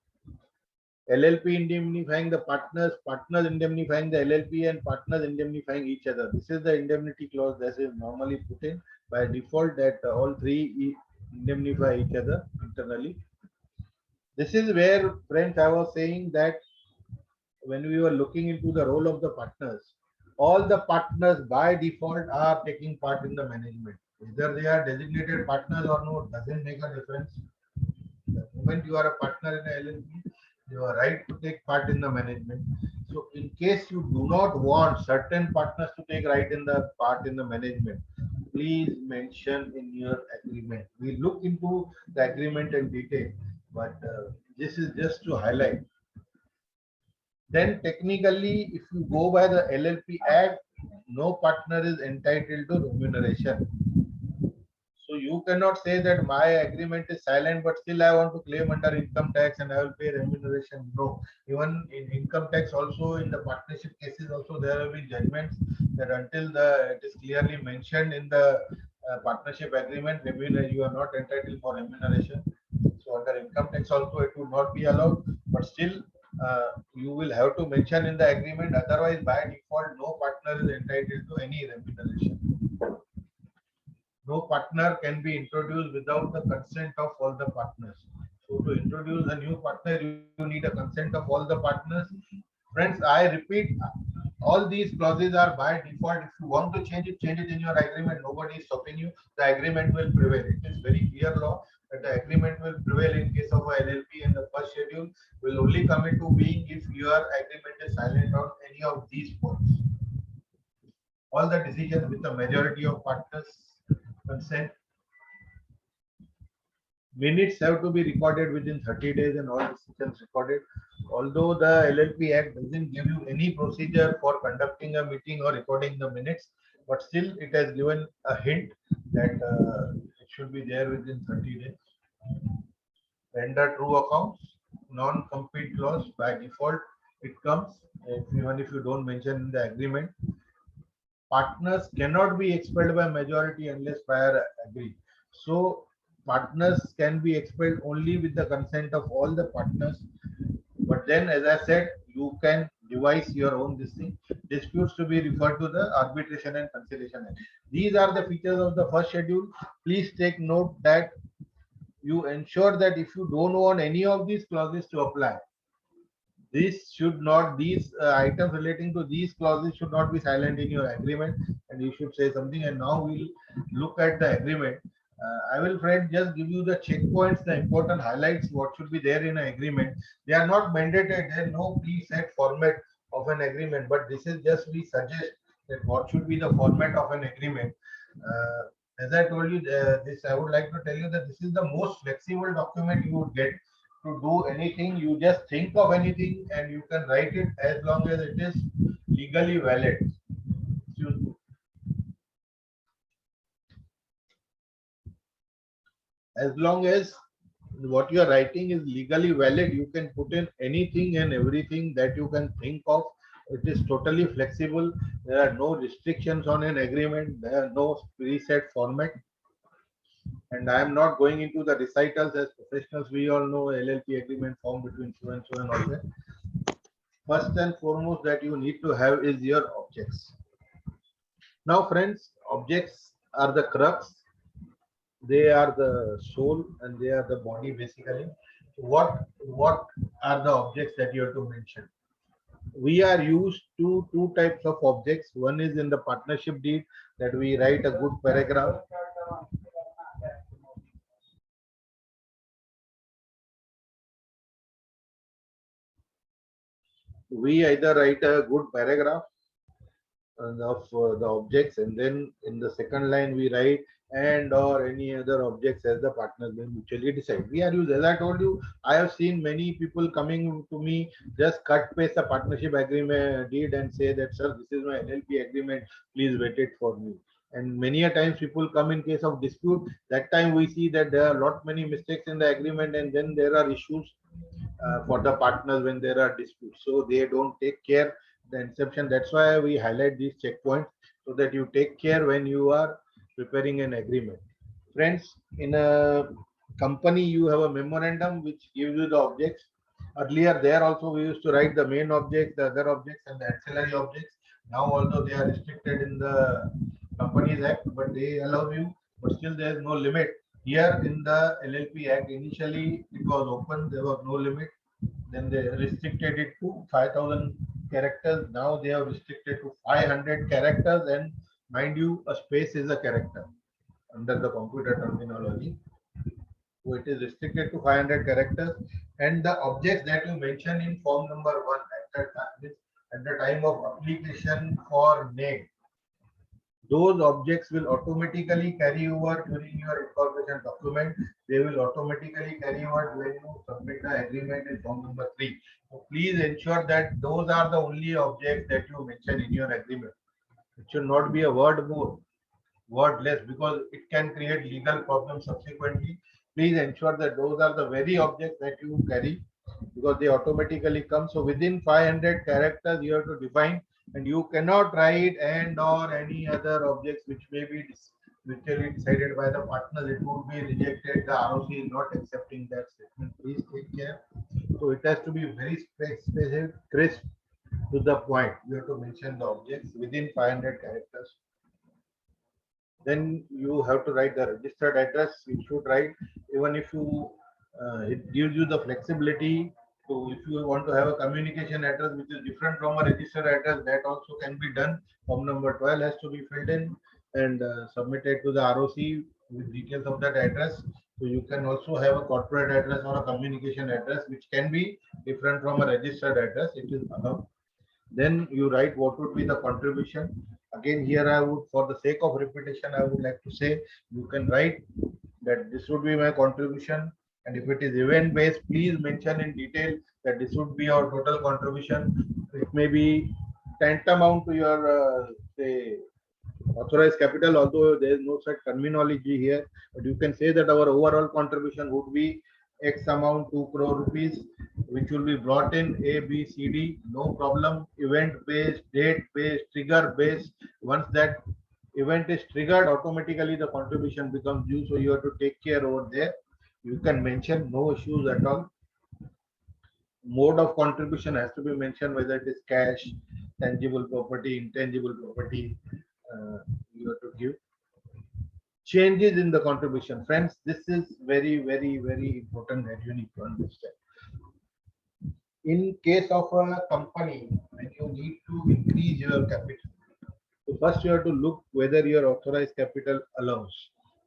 LLP indemnifying the partners, partners indemnifying the LLP, and partners indemnifying each other. This is the indemnity clause that is normally put in by default, that all three indemnify each other internally. This is where, friends, I was saying that when we were looking into the role of the partners, all the partners by default are taking part in the management. Whether they are designated partners or not doesn't make a difference. The moment you are a partner in a LLP, you are right to take part in the management. So in case you do not want certain partners to take right in the part in the management, please mention in your agreement. We look into the agreement in detail, but this is just to highlight. Then technically, if you go by the LLP Act, no partner is entitled to remuneration. So you cannot say that my agreement is silent, but still I want to claim under income tax and I will pay remuneration. No, even in income tax also, in the partnership cases also, there have been judgments that until it is clearly mentioned in the partnership agreement, you are not entitled for remuneration. So under income tax also, it would not be allowed, but still you will have to mention in the agreement. Otherwise, by default, no partner is entitled to any remuneration. No partner can be introduced without the consent of all the partners. So to introduce a new partner, you need a consent of all the partners. Friends, I repeat, all these clauses are by default. If you want to change it in your agreement. Nobody is stopping you. The agreement will prevail. It is very clear law that the agreement will prevail in case of a LLP, and the first schedule will only come into being if your agreement is silent on any of these points. All the decisions with the majority of partners consent. Minutes have to be recorded within 30 days and all decisions recorded. Although the LLP Act doesn't give you any procedure for conducting a meeting or recording the minutes, but still it has given a hint that it should be there within 30 days. Render true accounts, non-compete clause, by default it comes, even if you don't mention in the agreement. Partners cannot be expelled by majority unless prior agreed. So partners can be expelled only with the consent of all the partners. But then, as I said, you can devise your own this thing. Disputes to be referred to the Arbitration and Conciliation Act. These are the features of the first schedule. Please take note that you ensure that if you don't want any of these clauses to apply, these items relating to these clauses should not be silent in your agreement, and you should say something. And now we'll look at the agreement. I will, friend, just give you the checkpoints, the important highlights, what should be there in an agreement. They are not mandated. There is no preset format of an agreement, but this is just we suggest that what should be the format of an agreement. As I told you, this I would like to tell you that this is the most flexible document you would get to do anything. You just think of anything and you can write it as long as it is legally valid. Excuse me. As long as what you are writing is legally valid, you can put in anything and everything that you can think of. It is totally flexible. There are no restrictions on an agreement. There are no preset format. And I am not going into the recitals. As professionals, we all know LLP agreement formed between so and all that. First and foremost that you need to have is your objects. Now, friends, objects are the crux. They are the soul and they are the body basically. What are the objects that you have to mention? We are used to two types of objects. One is in the partnership deed that we write a good paragraph. We either write a good paragraph of the objects, and then in the second line we write and or any other objects as the partners will mutually decide. We are used, as I told you, I have seen many people coming to me, just cut paste a partnership agreement deed and say that, sir, this is my LLP agreement, please wait it for me. And many a times people come in case of dispute. That time we see that there are lot many mistakes in the agreement, and then there are issues for the partners when there are disputes. So they don't take care the inception. That's why we highlight these checkpoints so that you take care when you are preparing an agreement. Friends, in a company, you have a memorandum which gives you the objects. Earlier, there also we used to write the main object, the other objects, and the ancillary objects. Now, although they are restricted in the Companies Act, but they allow you, but still there is no limit. Here in the LLP Act, initially it was open, there was no limit. Then they restricted it to 5,000 characters. Now they have restricted to 500 characters, and mind you, a space is a character under the computer terminology. So it is restricted to 500 characters, and the objects that you mention in form number 1 at the time of application for name, those objects will automatically carry over during your incorporation document. They will automatically carry over when you submit the agreement in form number 3. So please ensure that those are the only objects that you mention in your agreement. It should not be a word more, word less, because it can create legal problems subsequently. Please ensure that those are the very objects that you carry, because they automatically come. So within 500 characters, you have to define, and you cannot write and or any other objects which may be mutually decided by the partners. It would be rejected. The ROC is not accepting that statement. Please take care. So it has to be very specific, crisp, to the point. You have to mention the objects within 500 characters. Then you have to write the registered address. You should write, even if you it gives you the flexibility to, if you want to have a communication address which is different from a registered address, that also can be done. Form number 12 has to be filled in and submitted to the ROC with details of that address. So you can also have a corporate address or a communication address which can be different from a registered address. It is allowed. Then you write what would be the contribution. Again, here I would, for the sake of repetition, I would like to say you can write that this would be my contribution, and if it is event based, please mention in detail that this would be our total contribution. It may be tantamount to your say authorized capital, although there is no such terminology here, but you can say that our overall contribution would be X amount, 2 crore rupees, which will be brought in A, B, C, D, no problem. Event based, date based, trigger based. Once that event is triggered, automatically the contribution becomes due. So you have to take care over there. You can mention, no issues at all. Mode of contribution has to be mentioned, whether it is cash, tangible property, intangible property. You have to give changes in the contribution. Friends, this is very, very, very important that you need to understand. In case of a company, when you need to increase your capital, so first you have to look whether your authorized capital allows.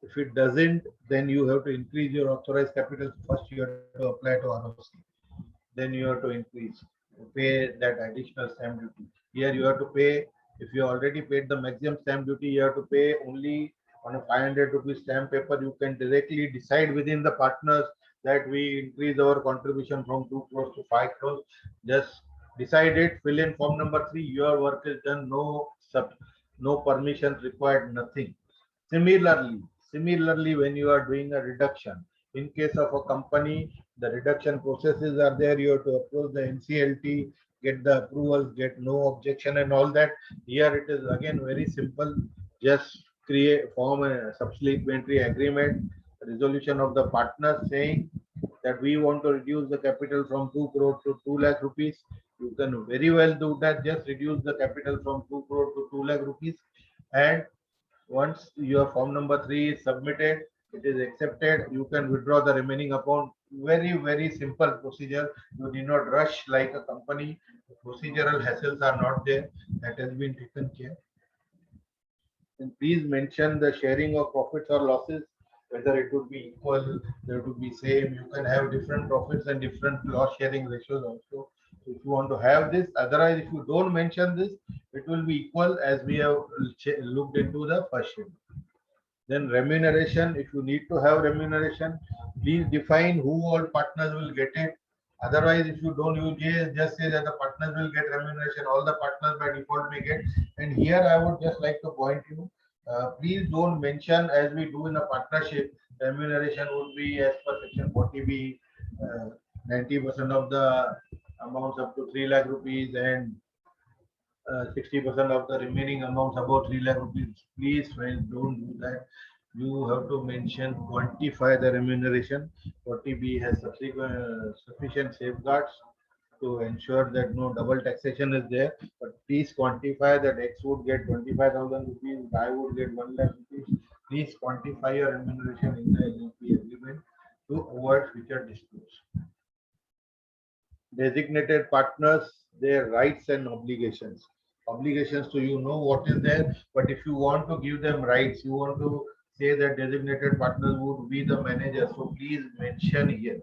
If it doesn't, then you have to increase your authorized capital. First you have to apply to ROC. Then you have to increase, pay that additional stamp duty. Here you have to pay, if you already paid the maximum stamp duty, you have to pay only on a 500 rupees stamp paper. You can directly decide within the partners that we increase our contribution from 2 crores to 5 crores. Just decide it, fill in form number 3, your work is done, no permissions required, nothing. Similarly, when you are doing a reduction, in case of a company, the reduction processes are there. You have to approach the NCLT, get the approvals, get no objection and all that. Here it is again very simple. Just form a supplementary agreement, resolution of the partners saying that we want to reduce the capital from 2 crore to 2 lakh rupees. You can very well do that. Just reduce the capital from 2 crore to 2 lakh rupees. And once your form number 3 is submitted, it is accepted, you can withdraw the remaining amount. Very, very simple procedure. You need not rush like a company. Procedural hassles are not there. That has been taken care. And please mention the sharing of profits or losses, whether it would be equal, there would be same. You can have different profits and different loss sharing ratios also. So if you want to have this, otherwise, if you don't mention this, it will be equal as we have looked into the first schedule. Then remuneration, if you need to have remuneration, please define who all partners will get it. Otherwise, if you don't, you just say that the partners will get remuneration, all the partners by default may get. And here I would just like to point you, please don't mention, as we do in a partnership, remuneration would be as per section 40B, 90% of the amounts up to 3 lakh rupees and 60% of the remaining amounts above 3 lakh rupees. Please, friends, don't do that. You have to mention, quantify the remuneration. 40B has sufficient safeguards to ensure that no double taxation is there. But please quantify that X would get 25,000 rupees, Y would get 1 lakh rupees. Please quantify your remuneration in the LLP agreement to avoid future disputes. Designated partners, their rights and obligations. Obligations to you know what is there, but if you want to give them rights, you want to say that designated partners would be the manager. So please mention here.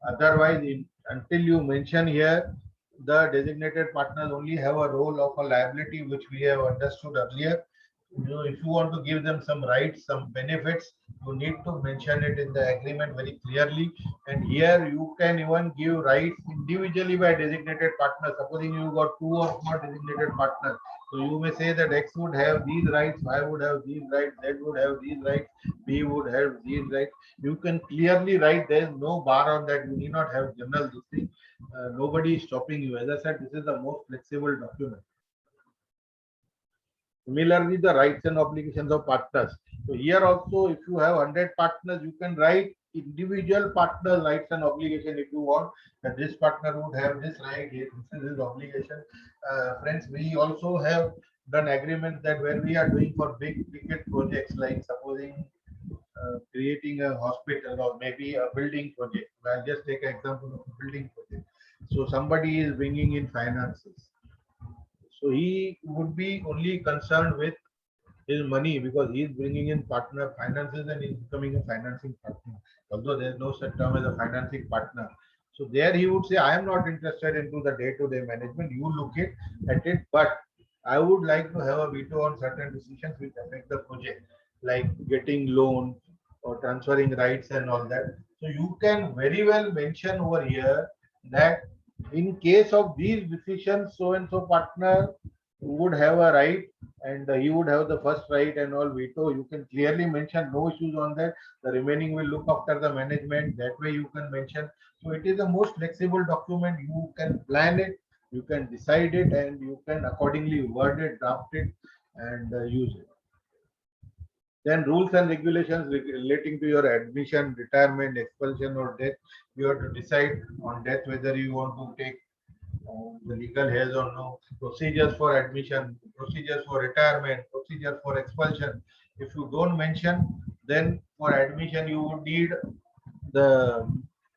Otherwise, until you mention here, the designated partners only have a role of a liability, which we have understood earlier. If you want to give them some rights, some benefits, you need to mention it in the agreement very clearly. And here you can even give rights individually by designated partners. Supposing you got 2 or more designated partners, so you may say that X would have these rights, Y would have these rights, Z would have these rights, B would have these rights. You can clearly write. There is no bar on that. You need not have general this thing. Nobody is stopping you. As I said, this is the most flexible document. Similarly, the rights and obligations of partners. So here also, if you have 100 partners, you can write individual partner rights and obligation if you want. That this partner would have this right, this is his obligation. Friends, we also have done agreements that where we are doing for big ticket projects, like supposing creating a hospital or maybe a building project. I'll just take an example of a building project. So somebody is bringing in finances. So he would be only concerned with his money because he is bringing in partner finances and he's becoming a financing partner. Although there is no such term as a financing partner. So there he would say, I am not interested into the day-to-day management. You look at it, but I would like to have a veto on certain decisions which affect the project, like getting loan or transferring rights and all that. So you can very well mention over here that in case of these decisions, so and so partner would have a right and he would have the first right and all veto. You can clearly mention, no issues on that. The remaining will look after the management. That way you can mention. So it is the most flexible document. You can plan it, you can decide it, and you can accordingly word it, draft it, and use it. Then rules and regulations relating to your admission, retirement, expulsion or death. You have to decide on death whether you want to take the legal hairs or no. Procedures for admission, procedures for retirement, procedure for expulsion. If you don't mention, then for admission you would need the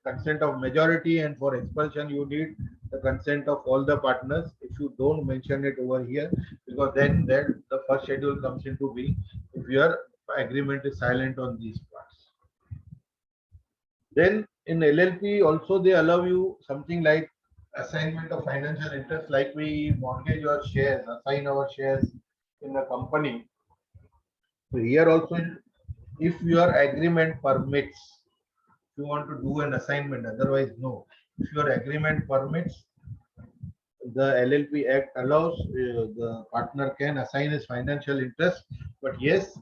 consent of majority, and for expulsion you need the consent of all the partners. If you don't mention it over here, because then the first schedule comes into being if your agreement is silent on these parts. Then in LLP also they allow you something like assignment of financial interest, like we mortgage our shares, assign our shares in a company. So here also, if your agreement permits, you want to do an assignment, otherwise no. If your agreement permits, the LLP Act allows the partner can assign his financial interest, but yes,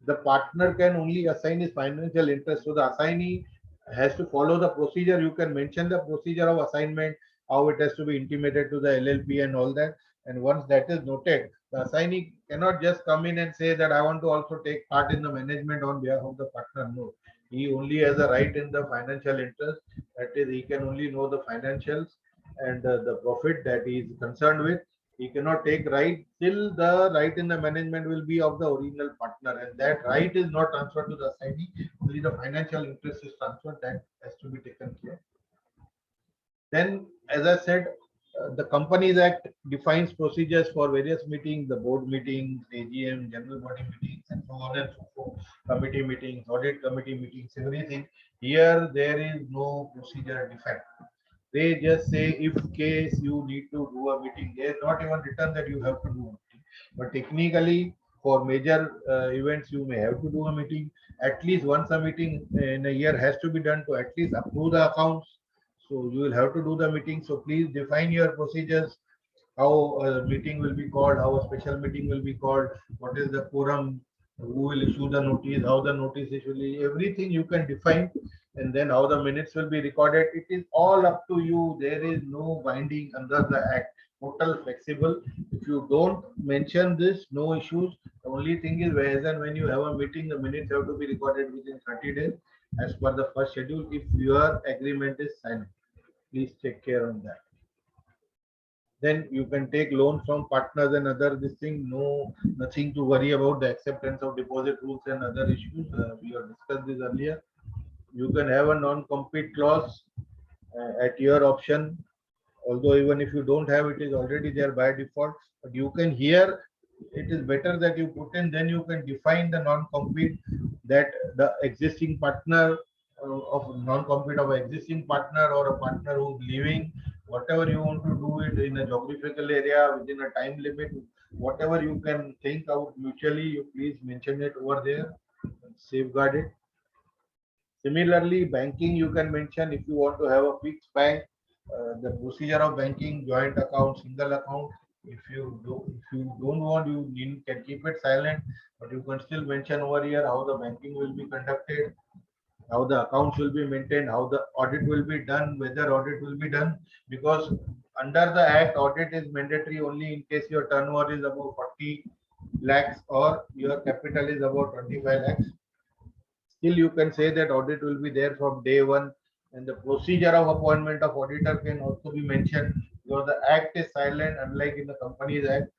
the partner can only assign his financial interest. So the assignee has to follow the procedure. You can mention the procedure of assignment, how it has to be intimated to the LLP and all that. And once that is noted, the assignee cannot just come in and say that I want to also take part in the management on behalf of the partner. No, he only has a right in the financial interest. That is, he can only know the financials and the profit that he is concerned with. He cannot take right till the right in the management will be of the original partner, and that right is not transferred to the assignee. Only the financial interest is transferred. That has to be taken care. Then, as I said, the Companies Act defines procedures for various meetings, the board meetings, AGM, general body meetings, and so on and so forth, committee meetings, audit committee meetings, everything. Here, there is no procedure defined. They just say if case you need to do a meeting. They are not even written that you have to do a meeting. But technically, for major events, you may have to do a meeting. At least once a meeting in a year has to be done to at least approve the accounts. So you will have to do the meeting. So please define your procedures, how a meeting will be called, how a special meeting will be called, what is the quorum, who will issue the notice, how the notice issue, everything you can define, and then how the minutes will be recorded. It is all up to you. There is no binding under the act. Total flexible. If you don't mention this, no issues. The only thing is, whereas and when you have a meeting, the minutes have to be recorded within 30 days as per the first schedule. If your agreement is signed, please take care on that. Then you can take loans from partners and other this thing. No, nothing to worry about the acceptance of deposit rules and other issues. We have discussed this earlier. You can have a non-compete clause at your option. Although even if you don't have it, is already there by default. But you can here. It is better that you put in. Then you can define the non-compete that the existing partner of non-compete of existing partner or a partner who's leaving, whatever you want to do it in a geographical area within a time limit, whatever you can think out mutually, you please mention it over there and safeguard it. Similarly, banking you can mention if you want to have a fixed bank, the procedure of banking, joint account, single account. If you don't want, you can keep it silent, but you can still mention over here how the banking will be conducted, how the accounts will be maintained, how the audit will be done, whether audit will be done, because under the act, audit is mandatory only in case your turnover is above 40 lakhs or your capital is about 25 lakhs. Still, you can say that audit will be there from day one, and the procedure of appointment of auditor can also be mentioned because the act is silent, unlike in the Companies Act.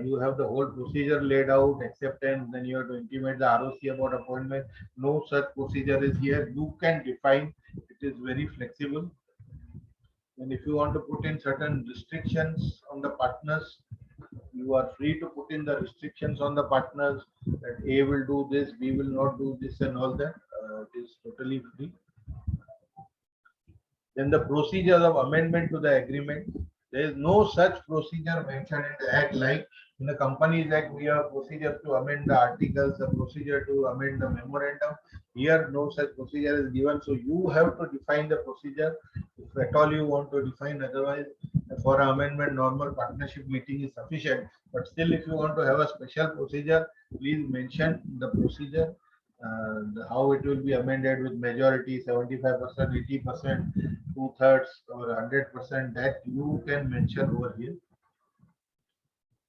You have the whole procedure laid out, acceptance, then you have to intimate the ROC about appointment. No such procedure is here. You can define, it is very flexible. And if you want to put in certain restrictions on the partners, you are free to put in the restrictions on the partners that A will do this, B will not do this, and all that. It is totally free. Then the procedures of amendment to the agreement. There is no such procedure mentioned in the Act. Like in the Companies Act, we have procedures to amend the articles, a procedure to amend the memorandum. Here, no such procedure is given. So you have to define the procedure if at all you want to define. Otherwise, for amendment, normal partnership meeting is sufficient. But still, if you want to have a special procedure, please mention the procedure, how it will be amended with majority, 75%, 80%, 2/3 or 100%, that you can mention over here.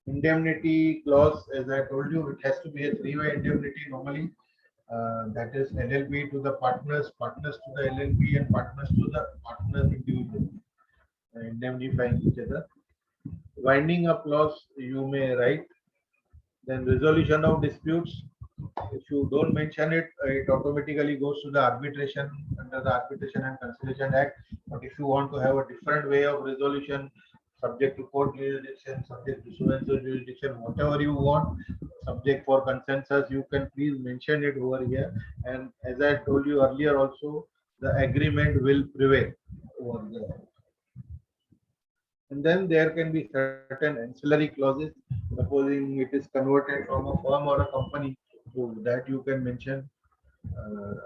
Indemnity clause, as I told you, it has to be a three-way indemnity normally. That is LLP to the partners, partners to the LLP, and partners to the partners individually, indemnifying each other. Winding up clause you may write. Then resolution of disputes. If you don't mention it, it automatically goes to the arbitration under the Arbitration and Conciliation Act. But if you want to have a different way of resolution, subject to court jurisdiction, subject to so and so jurisdiction, whatever you want, subject for consensus, you can please mention it over here. And as I told you earlier also, the agreement will prevail over there. And then there can be certain ancillary clauses. Supposing it is converted from a firm or a company, so that you can mention.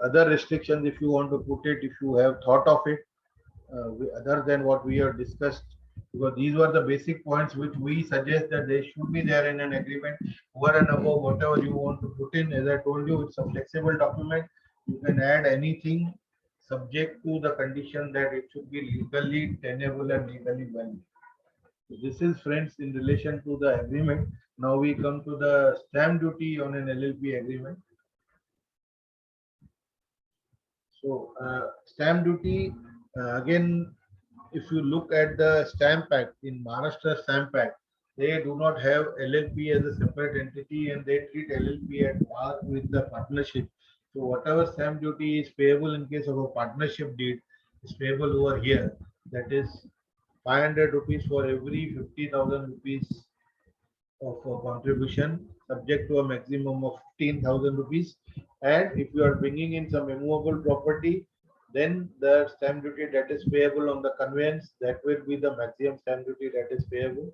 Other restrictions, if you want to put it, if you have thought of it, other than what we have discussed, because these were the basic points which we suggest that they should be there in an agreement. Over and above whatever you want to put in, as I told you, it's a flexible document. You can add anything subject to the condition that it should be legally tenable and legally valid. So this is, friends, in relation to the agreement. Now we come to the stamp duty on an LLP agreement. So stamp duty, again, if you look at the Stamp Act, in Maharashtra Stamp Act, they do not have LLP as a separate entity, and they treat LLP at par with the partnership. So whatever stamp duty is payable in case of a partnership deed is payable over here. That is 500 rupees for every 50,000 rupees of contribution, subject to a maximum of 15,000 rupees. And if you are bringing in some immovable property, then the stamp duty that is payable on the conveyance, that will be the maximum stamp duty that is payable.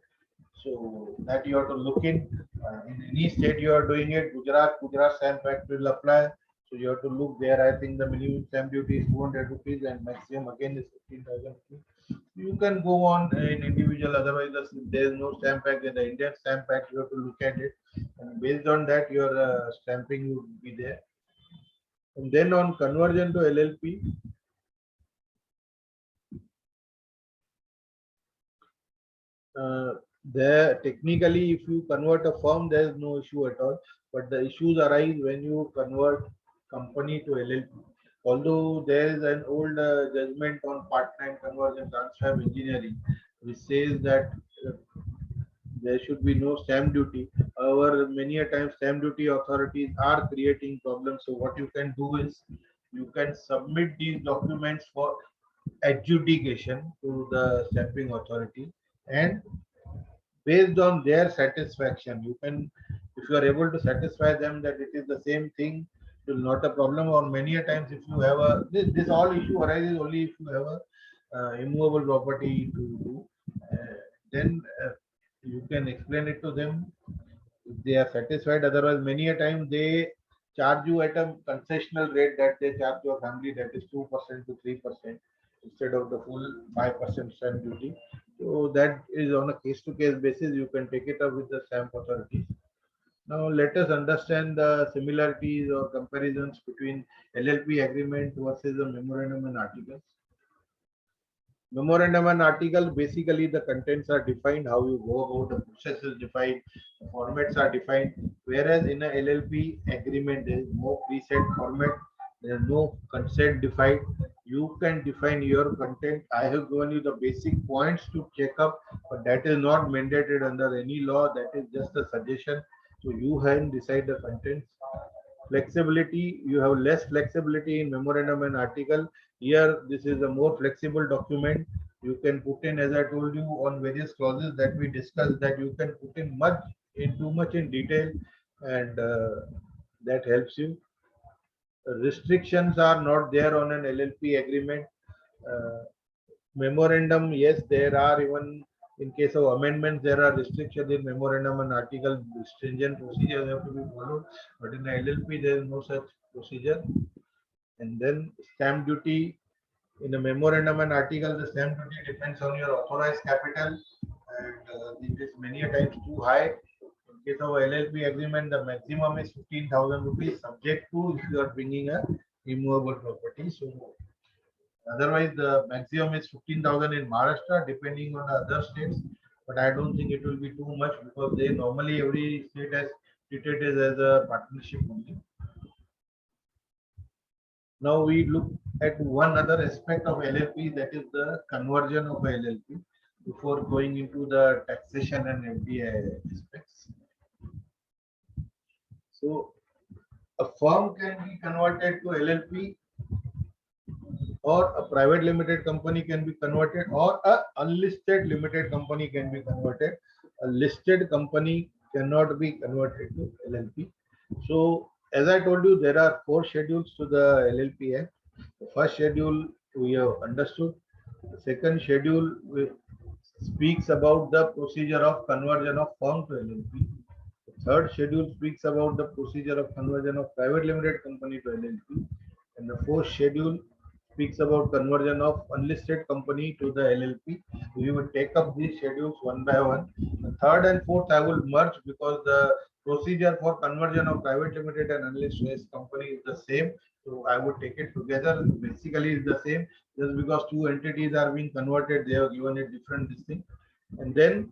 So that you have to look in any state you are doing it. Gujarat Stamp Act will apply. So you have to look there. I think the minimum stamp duty is 200 rupees and maximum again is 15,000 rupees. You can go on in individual. Otherwise, there is no Stamp Act. In the Indian Stamp Act, you have to look at it, and based on that, your stamping would be there. And then on conversion to LLP, there technically, if you convert a firm, there is no issue at all. But the issues arise when you convert company to LLP. Although there is an old judgment on part-time conversion transfer of engineering, which says that there should be no stamp duty. However, many a time stamp duty authorities are creating problems. So what you can do is you can submit these documents for adjudication to the stamping authority, and based on their satisfaction, you can, if you are able to satisfy them that it is the same thing, it will not a problem. Or many a times, if you have a this all issue arises only if you have a immovable property to do, then you can explain it to them if they are satisfied. Otherwise, many a time they charge you at a concessional rate that they charge your family, that is 2% to 3% instead of the full 5% stamp duty. So that is on a case-to-case basis. You can take it up with the stamp authorities. Now let us understand the similarities or comparisons between LLP agreement versus the memorandum and articles. Memorandum and article, basically the contents are defined, how you go about the process is defined, the formats are defined. Whereas in a LLP agreement, there is no preset format, there is no consent defined. You can define your content. I have given you the basic points to check up, but that is not mandated under any law. That is just a suggestion. So you can decide the contents. Flexibility, you have less flexibility in memorandum and article. Here, this is a more flexible document. You can put in, as I told you, on various clauses that we discussed, that you can put in too much in detail, and that helps you. Restrictions are not there on an LLP agreement. Memorandum, yes, there are, even in case of amendments, there are restrictions in memorandum and article. Stringent procedures have to be followed, but in the LLP, there is no such procedure. And then stamp duty, in a memorandum and article, the stamp duty depends on your authorized capital, and it is many a times too high. In case of LLP agreement, the maximum is 15,000 rupees, subject to if you are bringing a immovable property. So otherwise, the maximum is 15,000 in Maharashtra. Depending on the other states, but I don't think it will be too much because they normally every state has treated it as a partnership only. Now we look at one other aspect of LLP, that is the conversion of a LLP, before going into the taxation and FDI aspects. So a firm can be converted to LLP, or a private limited company can be converted, or a unlisted limited company can be converted. A listed company cannot be converted to LLP. So as I told you, there are 4 schedules to the LLP Act. The first schedule we have understood. The second schedule speaks about the procedure of conversion of firm to LLP. The third schedule speaks about the procedure of conversion of private limited company to LLP. And the fourth schedule speaks about conversion of unlisted company to the LLP. We will take up these schedules one by one. The third and fourth I will merge because the procedure for conversion of private limited and unlisted company is the same. So I would take it together. Basically, it's the same. Just because 2 entities are being converted, they have given a different thing. And then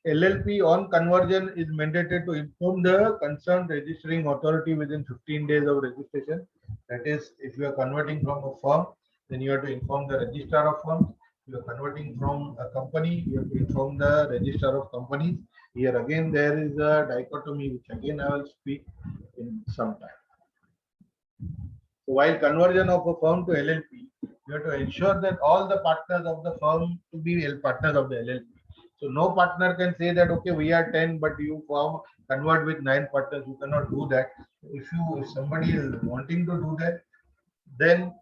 LLP on conversion is mandated to inform the concerned registering authority within 15 days of registration. That is, if you are converting from a firm, then you have to inform the registrar of firms. If you are converting from a company, you have to inform the registrar of companies. Here again, there is a dichotomy, which again I will speak in some time. So while conversion of a firm to LLP, you have to ensure that all the partners of the firm to be partners of the LLP. So no partner can say that, okay, we are 10, but you firm convert with 9 partners. You cannot do that. If somebody is wanting to do that, then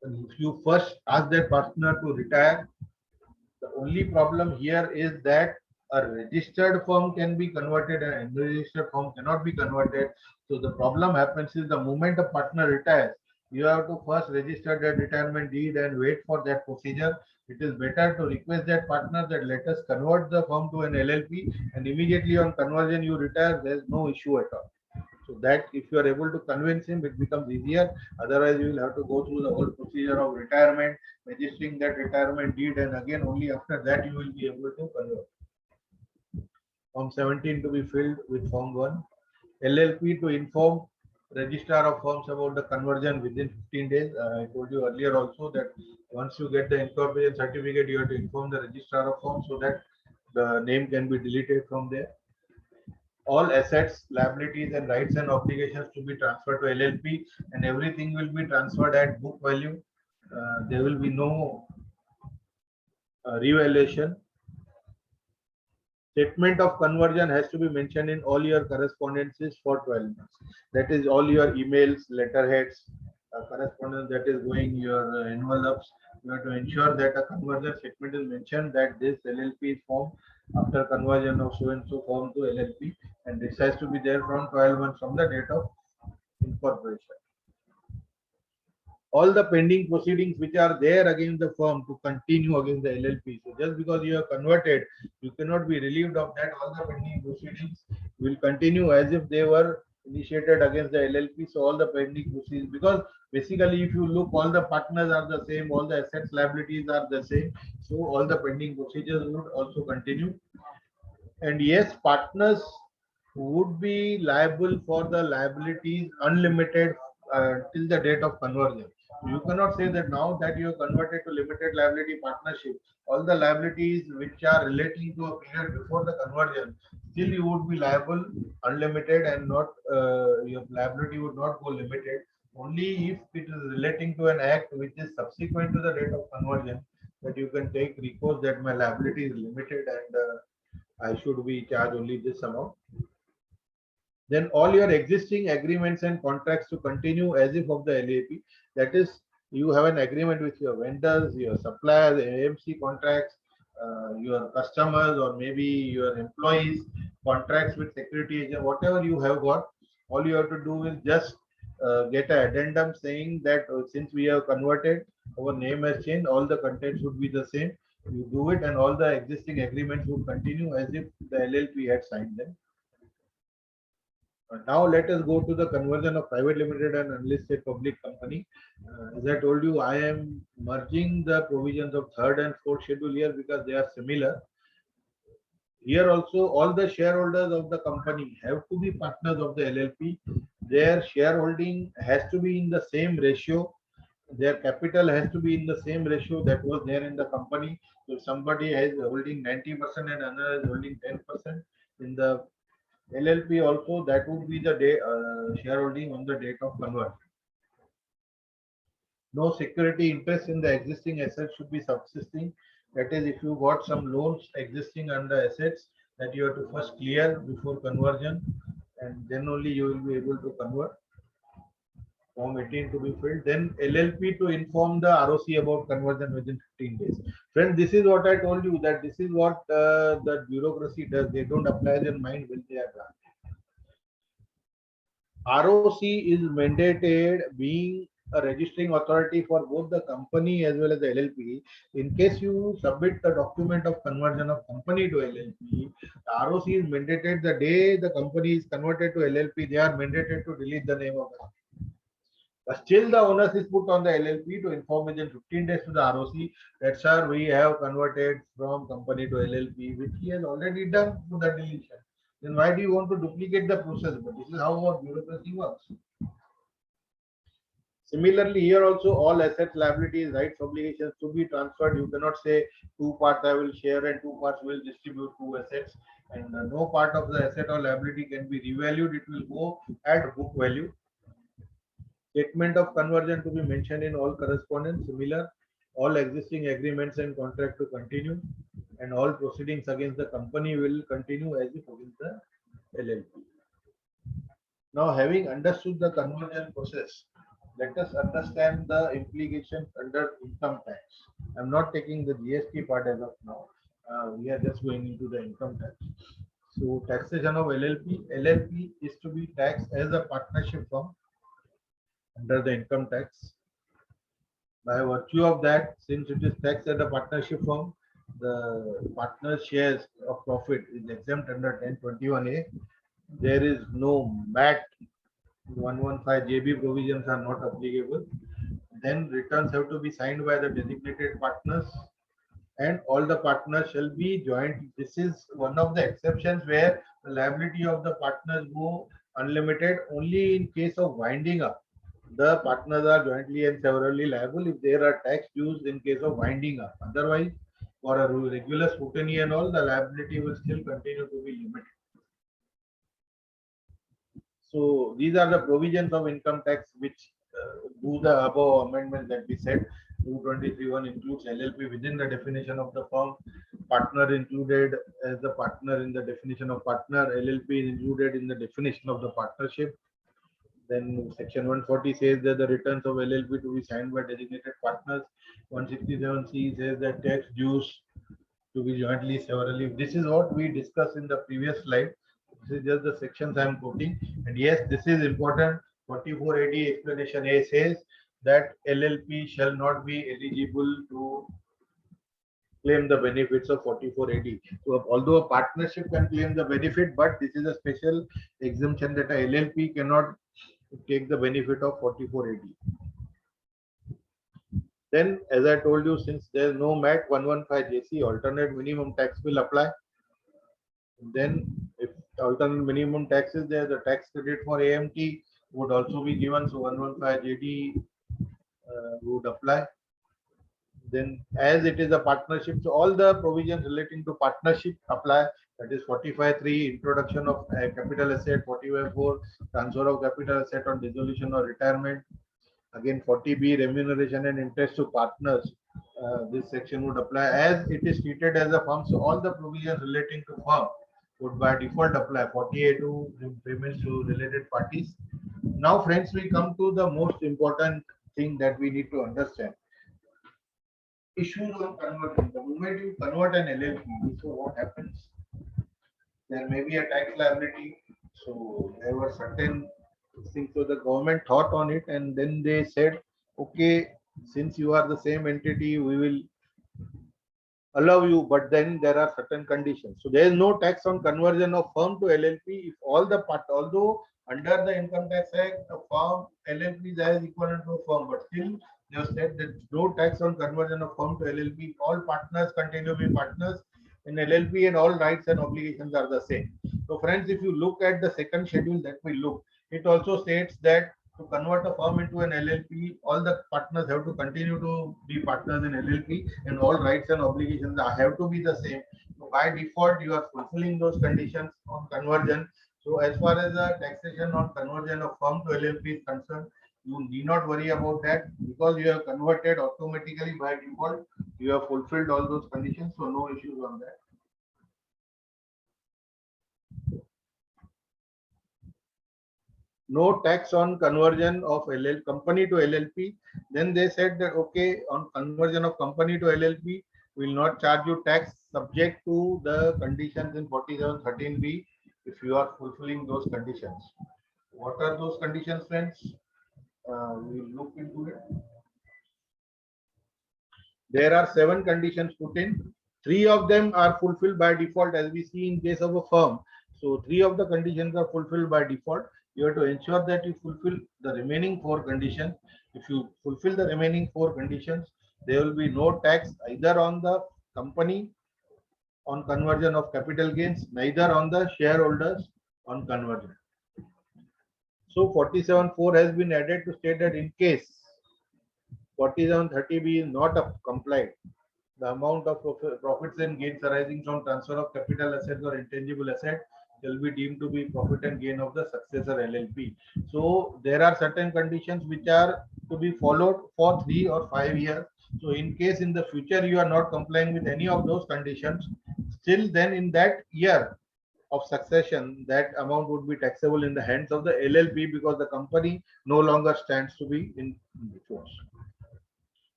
if you first ask that partner to retire, the only problem here is that a registered firm can be converted and an unregistered firm cannot be converted. So the problem happens is the moment a partner retires, you have to first register that retirement deed and wait for that procedure. It is better to request that partner that let us convert the firm to an LLP, and immediately on conversion you retire, there is no issue at all. So that if you are able to convince him, it becomes easier. Otherwise, you will have to go through the whole procedure of retirement, registering that retirement deed, and again only after that you will be able to convert. Form 17 to be filled with Form 1. LLP to inform registrar of firms about the conversion within 15 days. I told you earlier also that once you get the incorporation certificate, you have to inform the registrar of firms so that the name can be deleted from there. All assets, liabilities, and rights and obligations to be transferred to LLP, and everything will be transferred at book value. There will be no revaluation. Statement of conversion has to be mentioned in all your correspondences for 12 months. That is all your emails, letterheads, correspondence that is going, your envelopes. You have to ensure that a conversion statement is mentioned that this LLP is formed after conversion of so and so firm to LLP, and this has to be there from 12 months from the date of incorporation. All the pending proceedings which are there against the firm to continue against the LLP. So just because you have converted, you cannot be relieved of that. All the pending proceedings will continue as if they were initiated against the LLP. So all the pending proceedings, because basically if you look, all the partners are the same, all the assets, liabilities are the same. So all the pending procedures would also continue. And yes, partners would be liable for the liabilities unlimited till the date of conversion. You cannot say that now that you have converted to limited liability partnership, all the liabilities which are relating to a period before the conversion, still you would be liable unlimited, and not your liability would not go limited. Only if it is relating to an act which is subsequent to the date of conversion, that you can take recourse that my liability is limited and I should be charged only this amount. Then all your existing agreements and contracts to continue as if of the LAP. That is, you have an agreement with your vendors, your suppliers, AMC contracts, your customers, or maybe your employees, contracts with security agent, whatever you have got. All you have to do is just get an addendum saying that since we have converted, our name has changed, all the contents would be the same. You do it, and all the existing agreements would continue as if the LLP had signed them. Now let us go to the conversion of private limited and unlisted public company. As I told you, I am merging the provisions of third and fourth schedule here because they are similar. Here also, all the shareholders of the company have to be partners of the LLP. Their shareholding has to be in the same ratio. Their capital has to be in the same ratio that was there in the company. So if somebody is holding 90% and another is holding 10% in the LLP also, that would be the shareholding on the date of conversion. No security interest in the existing assets should be subsisting. That is, if you got some loans existing under assets that you have to first clear before conversion, and then only you will be able to convert. Form 18 to be filled. Then LLP to inform the ROC about conversion within 15 days. Friends, this is what I told you, that this is what the bureaucracy does. They don't apply their mind when they are done. ROC is mandated being a registering authority for both the company as well as the LLP. In case you submit the document of conversion of company to LLP, the ROC is mandated the day the company is converted to LLP, they are mandated to delete the name of the company. But still the onus is put on the LLP to inform within 15 days to the ROC that, sir, we have converted from company to LLP, which he has already done through the deletion. Then why do you want to duplicate the process? But this is how our bureaucracy works. Similarly, here also all assets, liabilities, rights, obligations to be transferred. You cannot say two parts I will share and two parts will distribute two assets. And no part of the asset or liability can be revalued. It will go at book value. Statement of conversion to be mentioned in all correspondence. Similar, all existing agreements and contract to continue, and all proceedings against the company will continue as if against the LLP. Now, having understood the conversion process, let us understand the implications under income tax. I'm not taking the GST part as of now. We are just going into the income tax. So, taxation of LLP. LLP is to be taxed as a partnership firm under the income tax. By virtue of that, since it is taxed as a partnership firm, the partner's shares of profit is exempt under 1021A. There is no MAT. 115 JB provisions are not applicable. Then returns have to be signed by the designated partners, and all the partners shall be joint. This is one of the exceptions where the liability of the partners go unlimited. Only in case of winding up, the partners are jointly and severally liable if there are tax dues in case of winding up. Otherwise, for a regular scrutiny and all, the liability will still continue to be limited. So these are the provisions of income tax which do the above amendment that we said. 223(1) includes LLP within the definition of the firm. Partner included as the partner in the definition of partner. LLP is included in the definition of the partnership. Then section 140 says that the returns of LLP to be signed by designated partners. 167C says that tax dues to be jointly severally. This is what we discussed in the previous slide. This is just the sections I am quoting. And yes, this is important. 4480 explanation A says that LLP shall not be eligible to claim the benefits of 4480. So although a partnership can claim the benefit, but this is a special exemption that a LLP cannot take the benefit of 4480. Then, as I told you, since there is no MAT 115JC, alternate minimum tax will apply. Then, if alternate minimum tax is there, the tax credit for AMT would also be given. So 115JD would apply. Then, as it is a partnership, so all the provisions relating to partnership apply. That is 45(3) introduction of capital asset, 45(4) transfer of capital asset on dissolution or retirement. Again, 40B remuneration and interest to partners. This section would apply as it is treated as a firm. So all the provisions relating to firm would by default apply. 40A2 payments to related parties. Now, friends, we come to the most important thing that we need to understand. Issues on conversion. The moment you convert an LLP, so what happens? There may be a tax liability. So there were certain things. So the government thought on it, and then they said, okay, since you are the same entity, we will allow you, but then there are certain conditions. So there is no tax on conversion of firm to LLP if all the part, although under the Income Tax Act, a firm LLP is as equivalent to a firm, but still they have said that no tax on conversion of firm to LLP. All partners continue to be partners in LLP and all rights and obligations are the same. So friends, if you look at the second schedule that we look, it also states that to convert a firm into an LLP, all the partners have to continue to be partners in LLP and all rights and obligations have to be the same. So by default, you are fulfilling those conditions on conversion. So as far as the taxation on conversion of firm to LLP is concerned, you need not worry about that because you have converted automatically by default. You have fulfilled all those conditions, so no issues on that. No tax on conversion of LL company to LLP. Then they said that okay, on conversion of company to LLP, will not charge you tax subject to the conditions in 4713B if you are fulfilling those conditions. What are those conditions, friends? We'll look into it. There are 7 conditions put in. 3 of them are fulfilled by default, as we see in case of a firm. So 3 of the conditions are fulfilled by default. You have to ensure that you fulfill the remaining 4 conditions. If you fulfill the remaining 4 conditions, there will be no tax either on the company on conversion of capital gains, neither on the shareholders on conversion. So 47(4) has been added to state that in case 4730B is not complied, the amount of profits and gains arising from transfer of capital assets or intangible asset shall be deemed to be profit and gain of the successor LLP. So there are certain conditions which are to be followed for 3 or 5 years. So in case in the future you are not complying with any of those conditions, still then in that year of succession, that amount would be taxable in the hands of the LLP because the company no longer stands to be in force.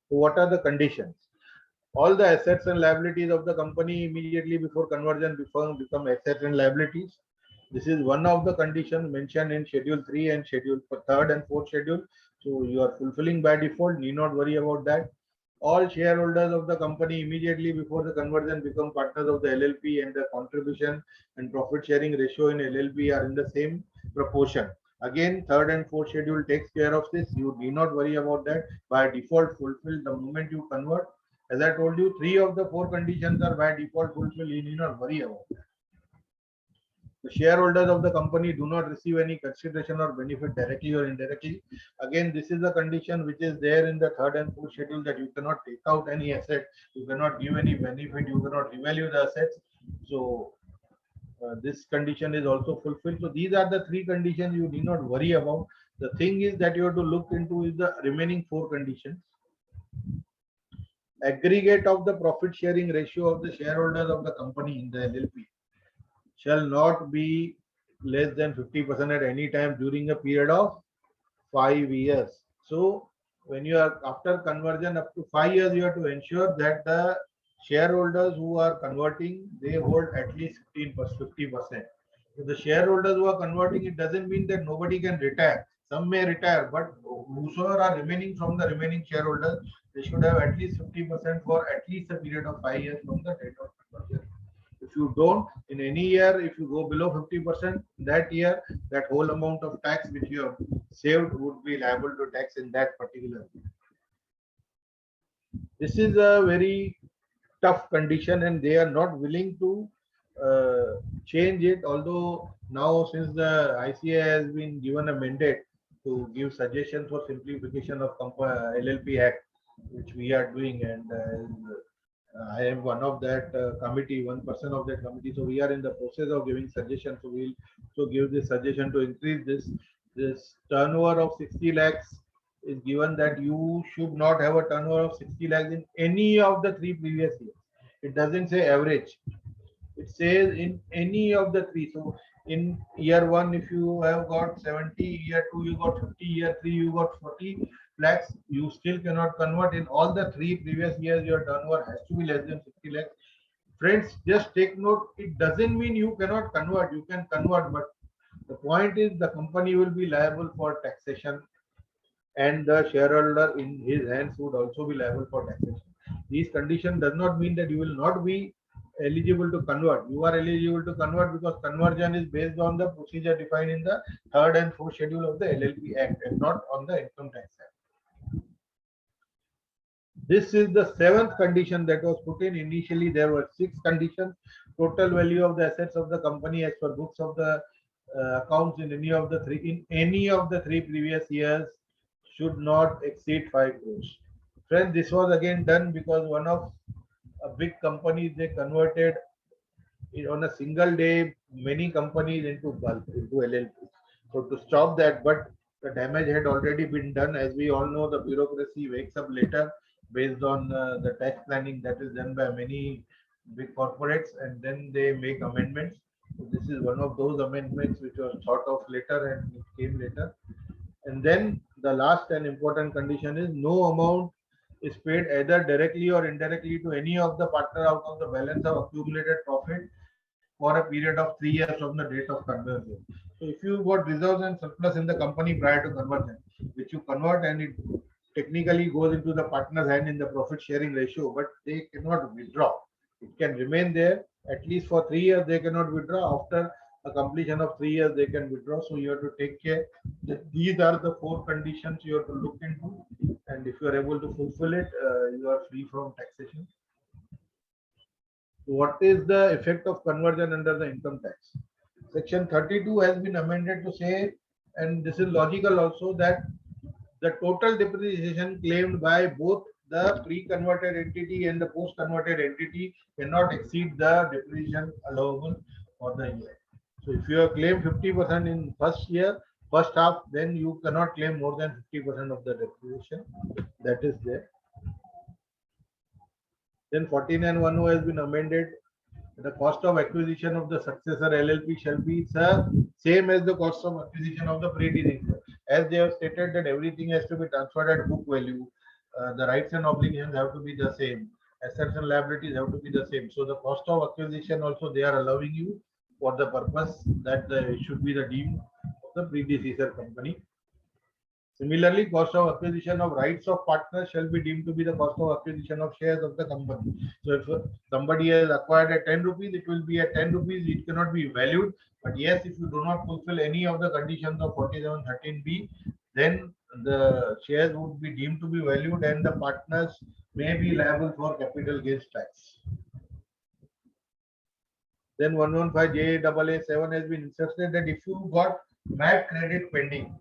So what are the conditions? All the assets and liabilities of the company immediately before conversion become assets and liabilities. This is one of the conditions mentioned in Schedule 3 and Schedule 3rd and 4th schedule. So you are fulfilling by default, need not worry about that. All shareholders of the company immediately before the conversion become partners of the LLP and the contribution and profit sharing ratio in LLP are in the same proportion. Again, 3rd and 4th schedule takes care of this. You need not worry about that. By default, fulfill the moment you convert. As I told you, 3 of the 4 conditions are by default fulfilled. You need not worry about that. The shareholders of the company do not receive any consideration or benefit directly or indirectly. Again, this is the condition which is there in the 3rd and 4th schedule that you cannot take out any asset, you cannot give any benefit, you cannot revalue the assets. So this condition is also fulfilled. So these are the 3 conditions you need not worry about. The thing is that you have to look into is the remaining 4 conditions. Aggregate of the profit sharing ratio of the shareholders of the company in the LLP shall not be less than 50% at any time during a period of 5 years. So when you are after conversion up to 5 years, you have to ensure that the shareholders who are converting, they hold at least 50%. If the shareholders who are converting, it doesn't mean that nobody can retire. Some may retire, but whosoever are remaining from the remaining shareholders, they should have at least 50% for at least a period of 5 years from the date of conversion. If you don't, in any year, if you go below 50%, that year, that whole amount of tax which you have saved would be liable to tax in that particular year. This is a very tough condition and they are not willing to change it. Although now since the ICA has been given a mandate to give suggestions for simplification of LLP Act, which we are doing, and I am one of that committee, one person of that committee. So we are in the process of giving suggestions. So we'll so give this suggestion to increase this turnover of 60 lakhs is given that you should not have a turnover of 60 lakhs in any of the 3 previous years. It doesn't say average. It says in any of the 3. So in year 1, if you have got 70, year 2 you got 50, year 3 you got 40 lakhs, you still cannot convert. In all the 3 previous years, your turnover has to be less than 60 lakhs. Friends, just take note, it doesn't mean you cannot convert. You can convert, but the point is the company will be liable for taxation and the shareholder in his hands would also be liable for taxation. These conditions does not mean that you will not be eligible to convert. You are eligible to convert because conversion is based on the procedure defined in the third and fourth schedule of the LLP Act and not on the Income Tax Act. This is the seventh condition that was put in. Initially, there were 6 conditions. Total value of the assets of the company as per books of the accounts in any of the three previous years should not exceed 5 crores. Friends, this was again done because one of a big companies, they converted on a single day many companies into bulk, into LLP. So to stop that, but the damage had already been done. As we all know, the bureaucracy wakes up later based on the tax planning that is done by many big corporates, and then they make amendments. So this is one of those amendments which was thought of later and it came later. And then the last and important condition is no amount is paid either directly or indirectly to any of the partner out of the balance of accumulated profit for a period of 3 years from the date of conversion. So if you got reserves and surplus in the company prior to conversion, which you convert and it technically goes into the partner's hand in the profit sharing ratio, but they cannot withdraw. It can remain there at least for 3 years. They cannot withdraw. After a completion of 3 years, they can withdraw. So you have to take care that these are the 4 conditions you have to look into, and if you are able to fulfill it, you are free from taxation. What is the effect of conversion under the income tax? Section 32 has been amended to say, and this is logical also, that the total depreciation claimed by both the pre-converted entity and the post-converted entity cannot exceed the depreciation allowable for the year. So if you have claimed 50% in first half, then you cannot claim more than 50% of the depreciation. That is there. Then 49(1) has been amended. The cost of acquisition of the successor LLP shall be the same as the cost of acquisition of the predecessor. As they have stated that everything has to be transferred at book value, the rights and obligations have to be the same. Assets and liabilities have to be the same. So the cost of acquisition also they are allowing you for the purpose that it should be the deemed of the predecessor company. Similarly, cost of acquisition of rights of partners shall be deemed to be the cost of acquisition of shares of the company. So if somebody has acquired at 10 rupees, it will be at 10 rupees. It cannot be valued. But yes, if you do not fulfill any of the conditions of 47(13)(b), then the shares would be deemed to be valued and the partners may be liable for capital gains tax. Then 115JAA7 has been instructed that if you got MAT credit pending,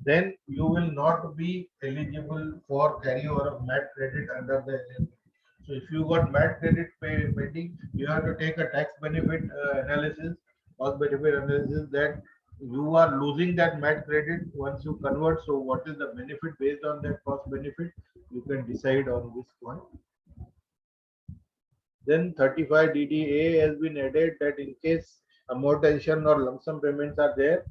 then you will not be eligible for carryover of MAT credit under the LLP. So if you got MAT credit pending, you have to take a tax benefit analysis, cost benefit analysis, that you are losing that MAT credit once you convert. So what is the benefit based on that cost benefit? You can decide on this point. Then 35DDA has been added that in case amortization or lump sum payments are there,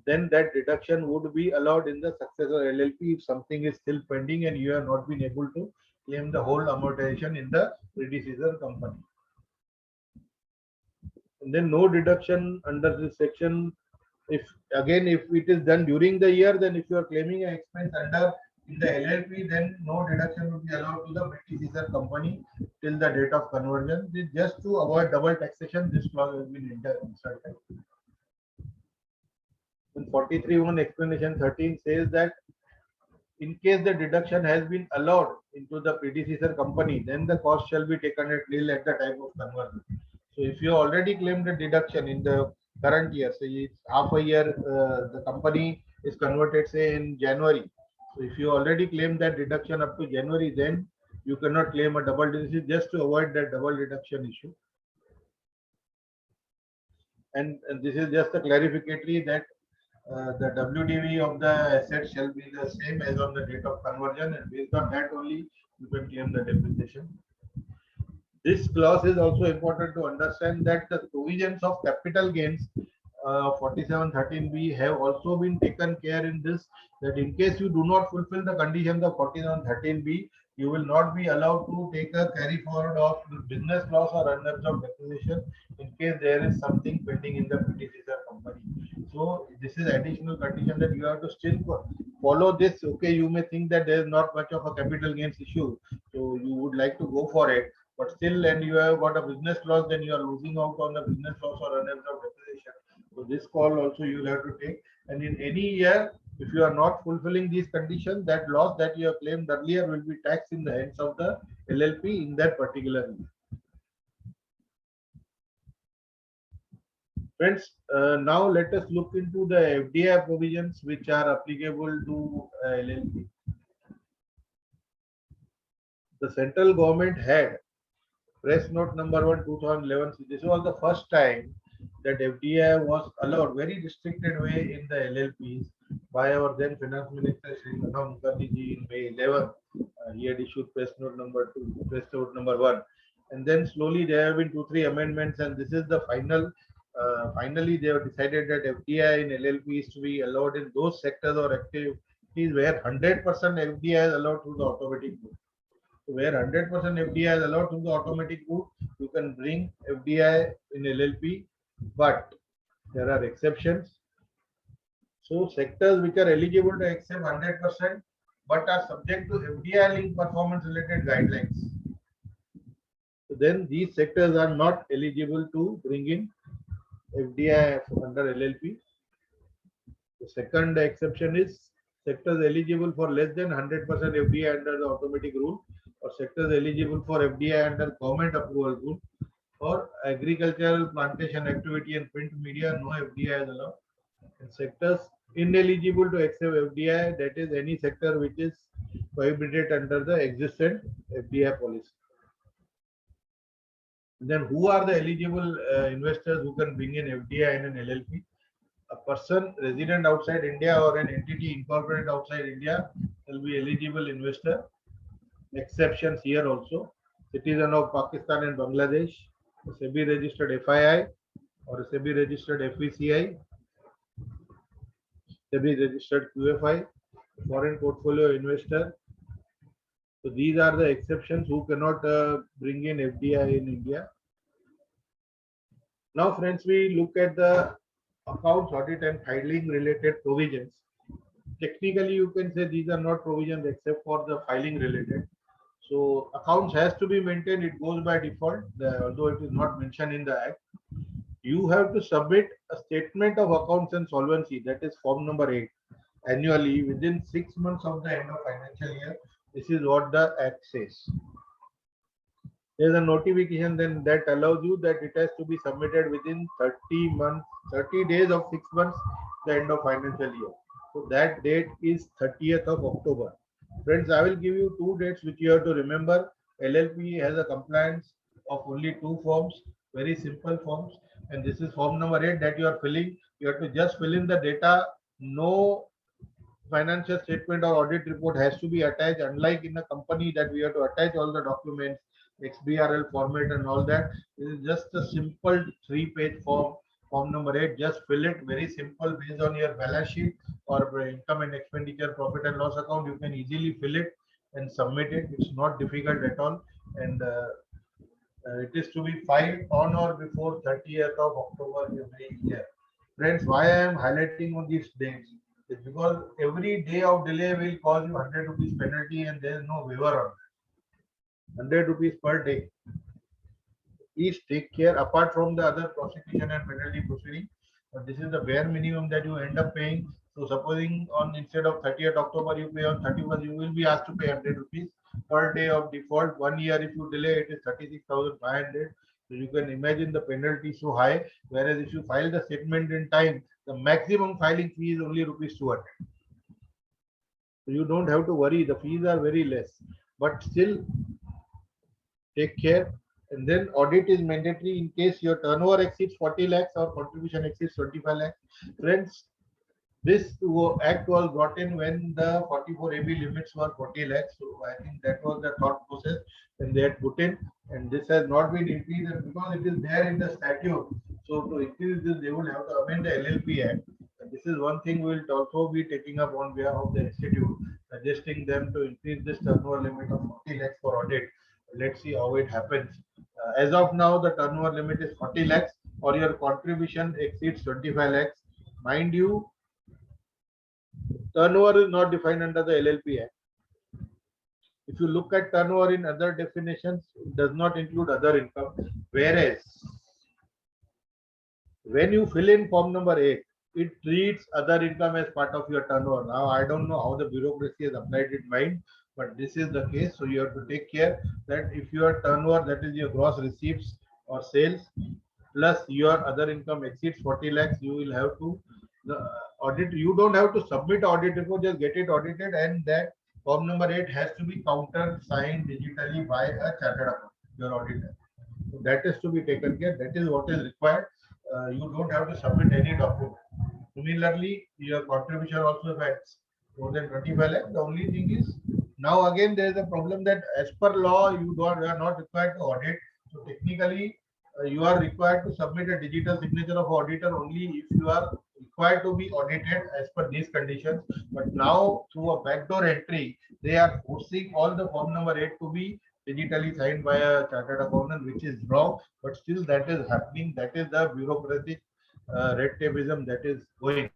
then that deduction would be allowed in the successor LLP if something is still pending and you have not been able to claim the whole amortization in the predecessor company. And then no deduction under this section. If it is done during the year, then if you are claiming an expense under in the LLP, then no deduction will be allowed to the predecessor company till the date of conversion. This just to avoid double taxation, this clause has been inserted. In 43(1) explanation 13 says that in case the deduction has been allowed into the predecessor company, then the cost shall be taken at nil at the time of conversion. So if you already claimed a deduction in the current year, say it's half a year, the company is converted, say in January. So if you already claimed that deduction up to January, then you cannot claim a double deduction, just to avoid that double deduction issue. And this is just a clarificatory that the WDV of the asset shall be the same as on the date of conversion, and based on that only you can claim the depreciation. This clause is also important to understand that the provisions of capital gains 47(13)(b) have also been taken care in this, that in case you do not fulfill the conditions of 47(13)(b), you will not be allowed to take a carry forward of business loss or unabsorbed depreciation in case there is something pending in the predecessor company. So this is additional condition that you have to still follow this, okay, you may think that there is not much of a capital gains issue, so you would like to go for it, but still, and you have got a business loss, then you are losing out on the business loss or unabsorbed depreciation. So this call also you will have to take. And in any year, if you are not fulfilling these conditions, that loss that you have claimed earlier will be taxed in the hands of the LLP in that particular year. Friends, now let us look into the FDI provisions which are applicable to LLP. The central government had press note number 1 2011. This was the first time that FDI was allowed very restricted way in the LLPs by our then finance minister Shri Pranab Mukherjee ji in May 11. He had issued press note number 2, press note number 1, and then slowly there have been 2-3 amendments, and this is the final. Finally, they have decided that FDI in LLP is to be allowed in those sectors or activities where 100% FDI is allowed through the automatic route. Where 100% FDI is allowed through the automatic route, you can bring FDI in LLP, but there are exceptions. So sectors which are eligible to accept 100% but are subject to FDI linked performance related guidelines. So then these sectors are not eligible to bring in FDI under LLP. The second exception is sectors eligible for less than 100% FDI under the automatic rule, or sectors eligible for FDI under government approval rule, or agricultural plantation activity and print media, no FDI is allowed. And sectors ineligible to accept FDI, that is any sector which is prohibited under the existing FDI policy. And then who are the eligible investors who can bring in FDI in an LLP? A person resident outside India or an entity incorporated outside India will be eligible investor. Exceptions here also: citizen of Pakistan and Bangladesh, a SEBI registered FII or a SEBI registered FVCI, SEBI registered QFI, foreign portfolio investor. So these are the exceptions who cannot bring in FDI in India. Now, friends, we look at the accounts audit and filing related provisions. Technically, you can say these are not provisions except for the filing related. So accounts has to be maintained. It goes by default, although it is not mentioned in the act. You have to submit a statement of accounts and solvency, that is form number 8, annually within 6 months of the end of financial year. This is what the act says. There is a notification then that allows you that it has to be submitted within 30 days of 6 months, the end of financial year. So that date is 30th of October. Friends, I will give you 2 dates which you have to remember. LLP has a compliance of only 2 forms, very simple forms, and this is form number 8 that you are filling. You have to just fill in the data. No financial statement or audit report has to be attached, unlike in a company that we have to attach all the documents, XBRL format and all that. This is just a simple 3-page form. Form number 8, just fill it, very simple, based on your balance sheet or income and expenditure, profit and loss account. You can easily fill it and submit it. It's not difficult at all, and it is to be filed on or before 30th of October every year. Friends, why I am highlighting on these dates is because every day of delay will cause you 100 rupees penalty, and there is no waiver on it. 100 rupees per day. Please take care. Apart from the other prosecution and penalty proceeding, but this is the bare minimum that you end up paying. So supposing on instead of 30th October you pay on 31st, you will be asked to pay 100 rupees per day of default. 1 year if you delay, it is 36,500. So you can imagine the penalty so high. Whereas if you file the statement in time, the maximum filing fee is only rupees 200. So you don't have to worry. The fees are very less, but still take care. And then audit is mandatory in case your turnover exceeds 40 lakhs or contribution exceeds 25 lakhs. Friends, this act was brought in when the 44 AB limits were 40 lakhs. So I think that was the thought process when they had put in, and this has not been increased, and because it is there in the statute. So to increase this, they will have to amend the LLP Act. And this is one thing we will also be taking up on behalf of the institute, suggesting them to increase this turnover limit of 40 lakhs for audit. Let's see how it happens. As of now, the turnover limit is 40 lakhs or your contribution exceeds 25 lakhs. Mind you, turnover is not defined under the LLP Act. If you look at turnover in other definitions, it does not include other income. Whereas when you fill in form number 8, it treats other income as part of your turnover. Now, I don't know how the bureaucracy has applied it mine, but this is the case. So you have to take care that if your turnover, that is your gross receipts or sales, plus your other income exceeds 40 lakhs, you will have to audit. You don't have to submit audit report, just get it audited, and that form number 8 has to be counter signed digitally by a chartered accountant, your auditor. So that is to be taken care. That is what is required. You don't have to submit any document. Similarly, your contribution also affects more than 25 lakh. The only thing is now again there is a problem that as per law you are not required to audit. So technically you are required to submit a digital signature of auditor only if you are required to be audited as per these conditions. But now through a backdoor entry, they are forcing all the form number 8 to be digitally signed by a chartered accountant, which is wrong. But still that is happening. That is the bureaucratic red tapeism that is going.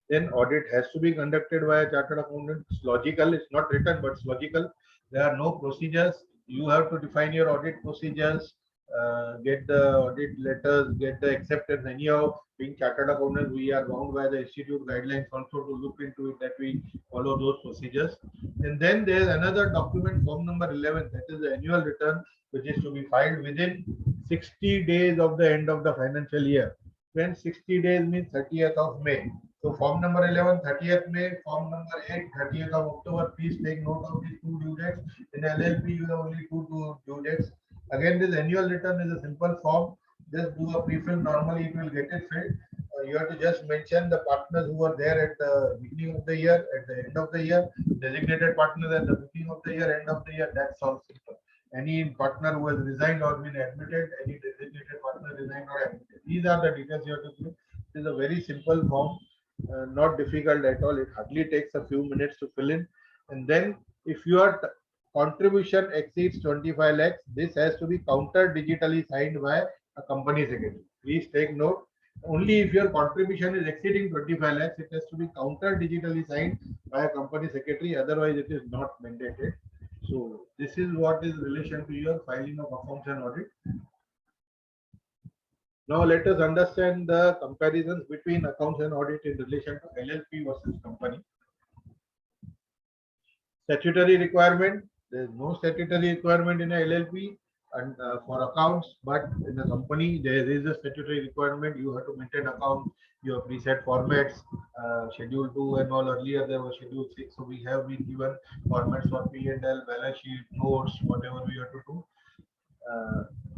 Then audit has to be conducted by a chartered accountant. It's logical. It's not written, but it's logical. There are no procedures. You have to define your audit procedures, get the audit letters, get the acceptance. Anyhow, being chartered accountant, we are bound by the institute guidelines also to look into it that we follow those procedures. And then there is another document, form number 11, that is the annual return, which is to be filed within 60 days of the end of the financial year. When 60 days means 30th of May. So form number 11, 30th May, form number 8, 30th of October. Please take note of these two due dates. In LLP, you have only two due dates. Again, this annual return is a simple form. Just do a pre-fill. Normally, it will get it filled. You have to just mention the partners who were there at the beginning of the year, at the end of the year, designated partners at the beginning of the year, end of the year. That's all simple. Any partner who has resigned or been admitted, any designated partner resigned or admitted. These are the details you have to give. It is a very simple form, not difficult at all. It hardly takes a few minutes to fill in. And then if your contribution exceeds 25 lakhs, this has to be counter digitally signed by a company secretary. Please take note. Only if your contribution is exceeding 25 lakhs, it has to be counter digitally signed by a company secretary. Otherwise, it is not mandated. So this is what is relation to your filing of accounts and audit. Now let us understand the comparisons between accounts and audit in relation to LLP versus company. Statutory requirement, there is no statutory requirement in a LLP and for accounts, but in a company there is a statutory requirement. You have to maintain account, you have preset formats, schedule 2 and all. Earlier there was schedule 6, so we have been given formats for P&L, balance sheet, notes, whatever we have to do.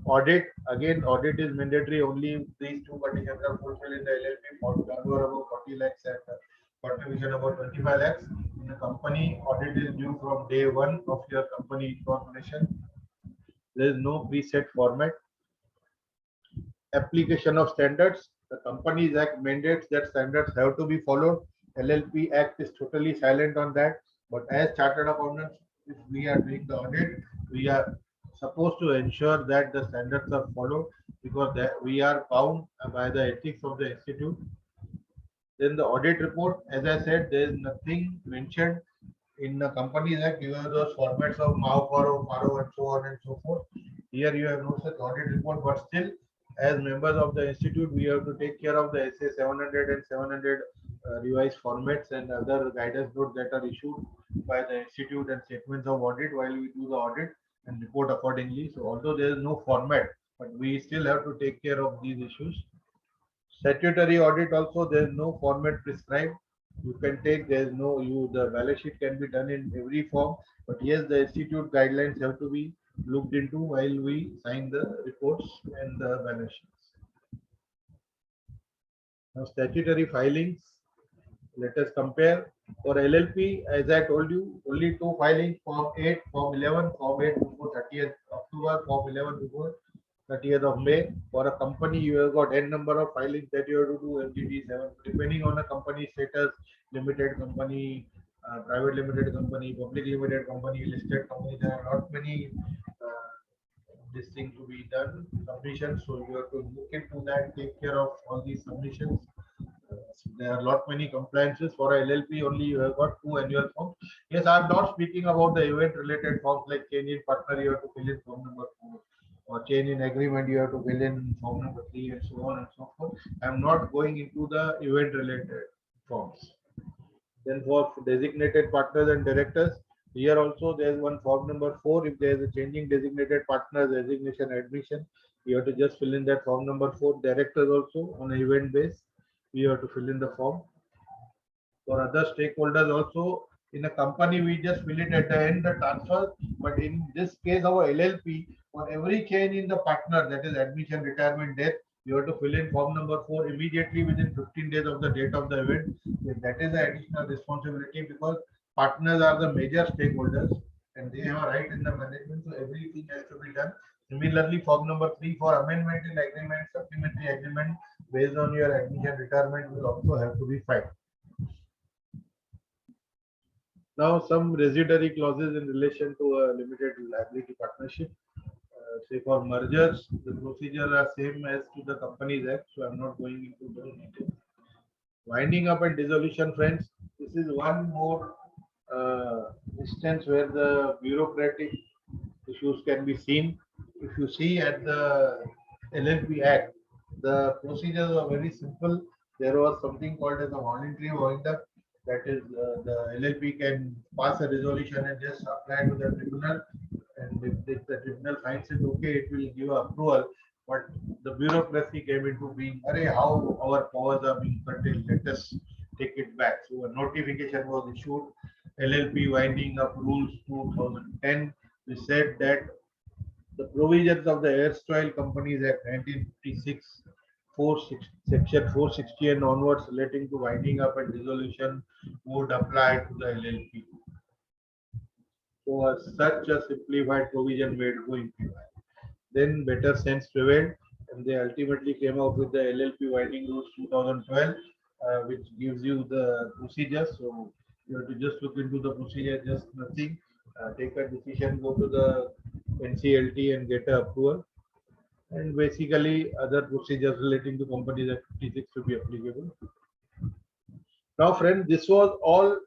Audit, again audit is mandatory only if these two conditions are fulfilled in the LLP for turnover above 40 lakhs and contribution about 25 lakhs. In the company, audit is due from day 1 of your company incorporation. There is no preset format. Application of standards. The Companies Act mandates that standards have to be followed. LLP Act is totally silent on that. But as chartered accountants, if we are doing the audit, we are supposed to ensure that the standards are followed because we are bound by the ethics of the institute. Then the audit report, as I said, there is nothing mentioned in the Companies Act. You have those formats of MAO, PARO, and so on and so forth. Here you have no such audit report, but still, as members of the institute, we have to take care of the SA 700 and 700 revised formats and other guidance notes that are issued by the institute and statements of audit while we do the audit and report accordingly. So although there is no format, but we still have to take care of these issues. Statutory audit also, there is no format prescribed. You can take, there is no, the balance sheet can be done in every form, but yes, the institute guidelines have to be looked into while we sign the reports and the balance sheets. Now, statutory filings, let us compare. For LLP, as I told you, only two filings, Form 8, Form 11, Form 8 before 30th October, Form 11 before 30th of May. For a company, you have got n number of filings that you have to do, MGT 7, depending on a company status, limited company, private limited company, public limited company, listed company. There are not many this thing to be done, submissions. So you have to look into that, take care of all these submissions. there are lot many compliances for a LLP. Only you have got 2 annual forms. Yes, I'm not speaking about the event related forms like change in partner, you have to fill in form number 4, or change in agreement, you have to fill in form number 3, and so on and so forth. I'm not going into the event related forms. Then for designated partners and directors, here also there is one form number 4. If there is a changing designated partner designation admission, you have to just fill in that form number 4. Directors also on an event base, you have to fill in the form. For other stakeholders also, in a company we just fill it at the end, the transfer. But in this case our LLP, for every change in the partner, that is admission, retirement, death, you have to fill in form number 4 immediately within 15 days of the date of the event. That is the additional responsibility, because partners are the major stakeholders and they have a right in the management, so everything has to be done. Similarly, form number 3 for amendment in agreement, supplementary agreement based on your admission, retirement will also have to be filed. Now, some residuary clauses in relation to a limited liability partnership. Say for mergers, the procedures are same as to the Companies Act, so I'm not going into those details. Winding up and dissolution, friends, this is one more instance where the bureaucratic issues can be seen. If you see at the LLP Act, the procedures are very simple. There was something called as a voluntary wind up. That is, the LLP can pass a resolution and just apply to the tribunal. And if the tribunal finds it okay, it will give approval. But the bureaucracy came into being, how our powers are being curtailed, let us take it back. So a notification was issued, LLP winding up rules 2010. We said that the provisions of the Erstwhile Companies Act 1956, section 460 and onwards relating to winding up and dissolution would apply to the LLP. So such a simplified provision made going to then better sense prevailed, and they ultimately came out with the LLP winding rules 2012, which gives you the procedure. So you have to just look into the procedure, just nothing. Take a decision, go to the NCLT and get a approval. And basically other procedures relating to Companies Act 56 to be applicable. Now, friends, this was all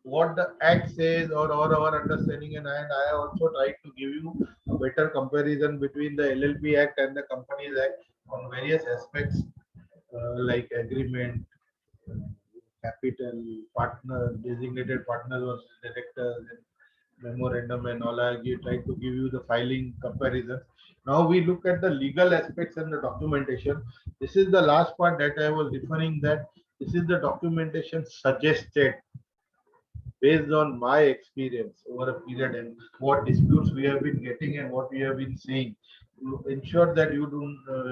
what the Act says or our understanding, and I also tried to give you a better comparison between the LLP Act and the Companies Act on various aspects like agreement, capital, partner, designated partners versus directors, and memorandum and all. I tried to give you the filing comparison. Now we look at the legal aspects and the documentation. This is the last part that I was referring, that this is the documentation suggested based on my experience over a period and what disputes we have been getting and what we have been seeing. To ensure that you do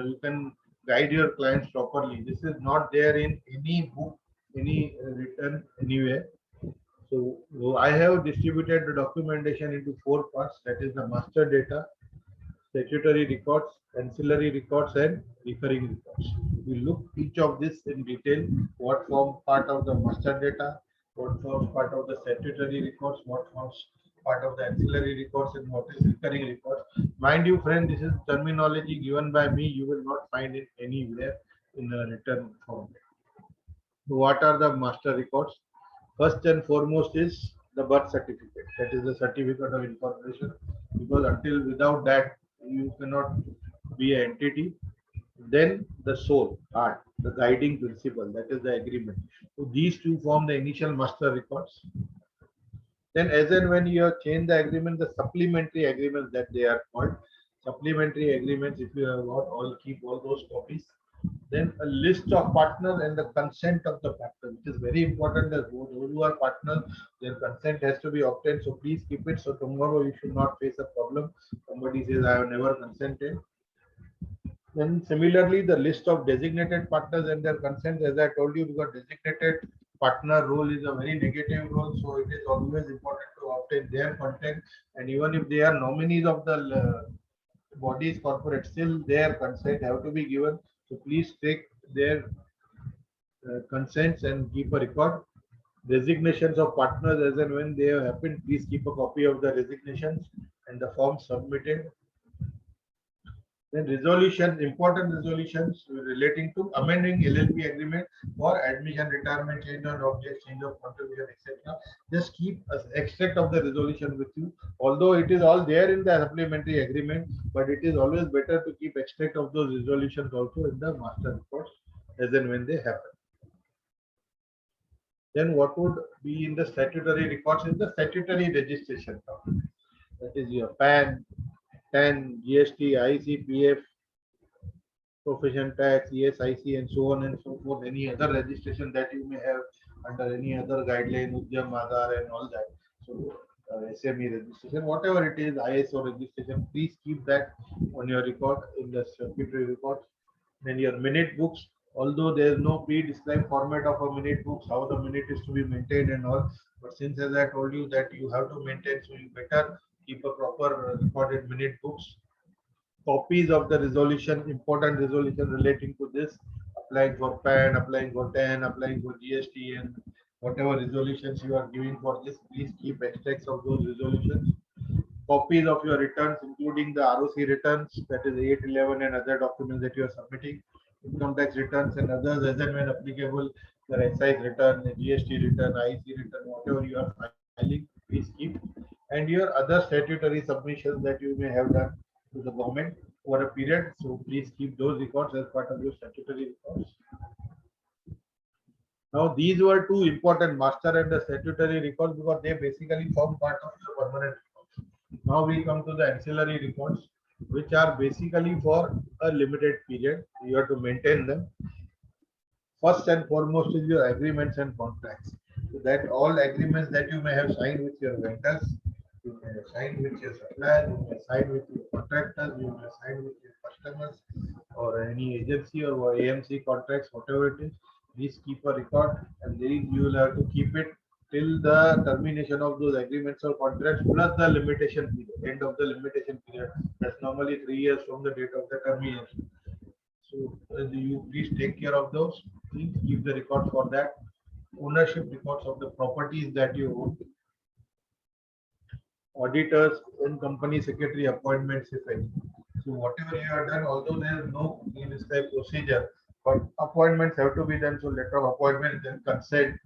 you can guide your clients properly. This is not there in any book, any written anywhere. So I have distributed the documentation into 4 parts. That is the master data, statutory records, ancillary records, and recurring records. We look each of this in detail. What forms part of the master data, what forms part of the statutory records, what forms part of the ancillary records, and what is recurring records. Mind you, friend, this is terminology given by me. You will not find it anywhere in a written form. What are the master records? First and foremost is the birth certificate. That is the certificate of incorporation, because until without that you cannot be an entity. Then the soul, heart, the guiding principle, that is the agreement. So these two form the initial master records. Then as and when you have changed the agreement, the supplementary agreements that they are called. Supplementary agreements, if you have got all, keep all those copies. Then a list of partners and the consent of the partner, which is very important. As those who are partners, their consent has to be obtained. So please keep it. So tomorrow you should not face a problem. Somebody says, I have never consented. Then similarly, the list of designated partners and their consent, as I told you, because designated partner role is a very negative role. So it is always important to obtain their consent. And even if they are nominees of the bodies corporate, still their consent have to be given. So please take their consents and keep a record. Resignations of partners, as and when they have happened, please keep a copy of the resignations and the forms submitted. Then resolutions, important resolutions relating to amending LLP agreement for admission, retirement, change of object, change of contribution, etc. Just keep an extract of the resolution with you. Although it is all there in the supplementary agreement, but it is always better to keep extract of those resolutions also in the master reports as and when they happen. Then what would be in the statutory records is the statutory registration document. That is your PAN, TAN, GST, ICPF, profession tax, ESIC, and so on and so forth. Any other registration that you may have under any other guideline, Udyam, Aadhaar, and all that. So, SME registration, whatever it is, ISO registration, please keep that on your record in the statutory records. Then your minute books, although there is no pre-described format of a minute books, how the minute is to be maintained and all. But since as I told you that you have to maintain, so you better keep a proper recorded minute books. Copies of the resolution, important resolution relating to this, applying for PAN, applying for TAN, applying for GST, and whatever resolutions you are giving for this, please keep extracts of those resolutions. Copies of your returns, including the ROC returns, that is 811 and other documents that you are submitting, income tax returns and others as and when applicable, your excise return, GST return, IC return, whatever you are filing, please keep. And your other statutory submissions that you may have done to the government over a period. So please keep those records as part of your statutory records. Now, these were two important master and the statutory records because they basically form part of your permanent records. Now we come to the ancillary records, which are basically for a limited period. You have to maintain them. First and foremost is your agreements and contracts. So that all agreements that you may have signed with your vendors, you may have signed with your suppliers, you may sign with your contractors, you may sign with your customers or any agency or AMC contracts, whatever it is. Please keep a record, and then you will have to keep it till the termination of those agreements or contracts plus the limitation period, end of the limitation period. That's normally 3 years from the date of the termination. So you please take care of those. Please keep the records for that. Ownership records of the properties that you own. Auditors and company secretary appointments, if any. So whatever you have done, although there is no prescribed procedure, but appointments have to be done. So letter of appointment, then consent.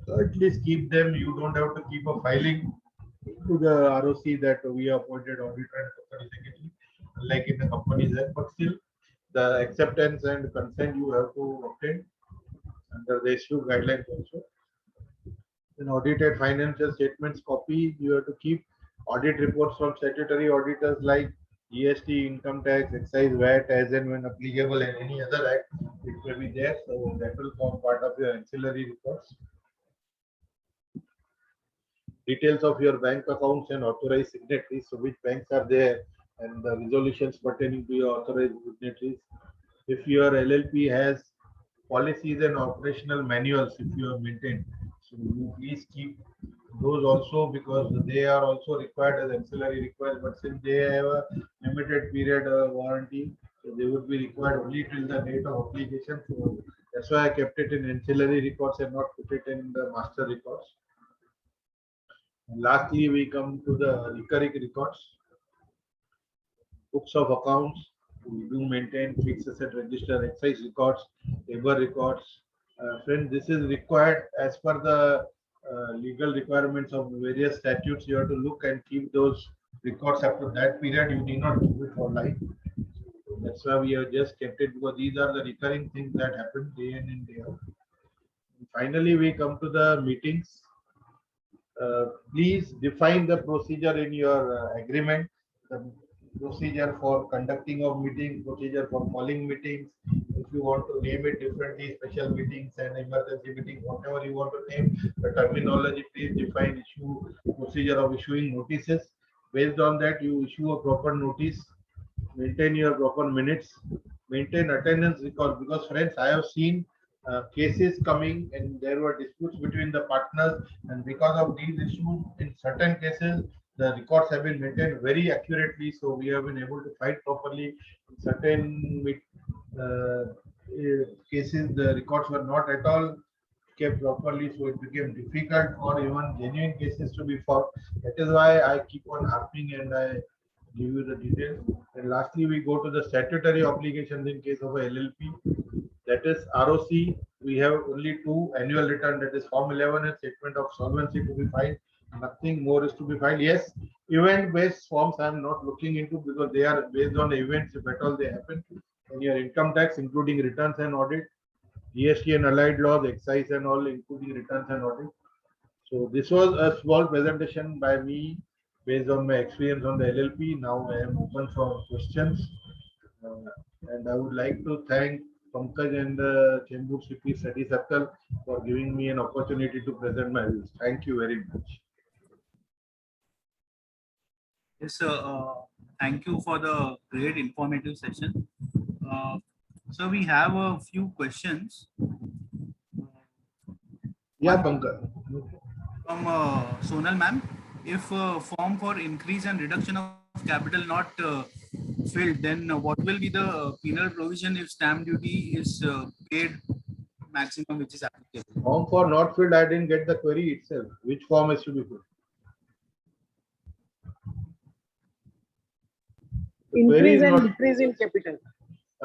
So at least keep them. You don't have to keep a filing to the ROC that we appointed auditor and company secretary, like in the companies there. But still, the acceptance and consent you have to obtain under the issue guidelines also. An audited financial statements copy you have to keep. Audit reports from statutory auditors like GST, income tax, excise, VAT, as and when applicable, and any other act, it will be there. So that will form part of your ancillary reports. Details of your bank accounts and authorized signatories. So which banks are there and the resolutions pertaining to your authorized signatories. If your LLP has policies and operational manuals, if you have maintained, so you please keep those also because they are also required as ancillary required. But since they have a limited period warranty, so they would be required only till the date of application. So that's why I kept it in ancillary records and not put it in the master records. And lastly, we come to the recurring records. Books of accounts. We do maintain fixed asset register, excise records, labor records. Friends, this is required as per the legal requirements of various statutes. You have to look and keep those records after that period. You need not keep it for life. That's why we have just kept it because these are the recurring things that happen day in and day out. And finally, we come to the meetings. Please define the procedure in your agreement. The procedure for conducting of meetings, procedure for calling meetings. If you want to name it differently, special meetings and emergency meetings, whatever you want to name, the terminology, please define procedure of issuing notices. Based on that, you issue a proper notice, maintain your proper minutes, maintain attendance record. Because friends, I have seen cases coming and there were disputes between the partners, and because of these issues, in certain cases, the records have been maintained very accurately. So we have been able to fight properly. In certain cases, the records were not at all kept properly, so it became difficult for even genuine cases to be found. That is why I keep on harping and I give you the details. And lastly, we go to the statutory obligations in case of a LLP. That is ROC. We have only two: annual return, that is Form 11, and statement of solvency to be filed. Nothing more is to be filed. Yes, event-based forms I am not looking into because they are based on events, if at all they happen. And your income tax, including returns and audit, GST and allied laws, excise and all, including returns and audit. So this was a small presentation by me based on my experience on the LLP. Now I am open for questions. And I would like to thank Pankaj and the Chembur CP Study Circle for giving me an opportunity to present my views. Thank you very much. Yes, sir. Thank you for the great informative session. So we have a few questions. Yeah, Pankaj. From Sonal ma'am. If form for increase and reduction of capital not filled, then what will be the penal provision if stamp duty is paid maximum which is applicable? Form for not filled, I didn't get the query itself. Which form is to be filled? Increase and decrease in capital.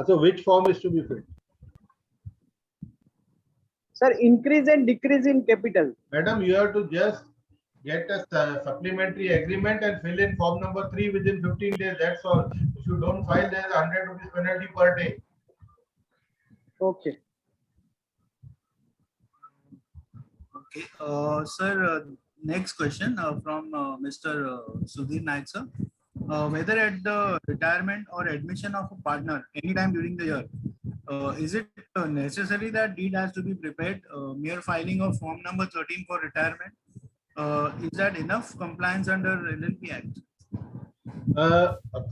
So which form is to be filled? Sir, increase and decrease in capital. Madam, you have to just get a supplementary agreement and fill in form number 3 within 15 days. That's all. If you don't file, there is 100 rupees penalty per day. Okay. Okay, sir. Next question from Mr. Sudhir Naik, sir. Whether at the retirement or admission of a partner anytime during the year, is it necessary that deed has to be prepared? Mere filing of form number 13 for retirement, is that enough compliance under LLP Act?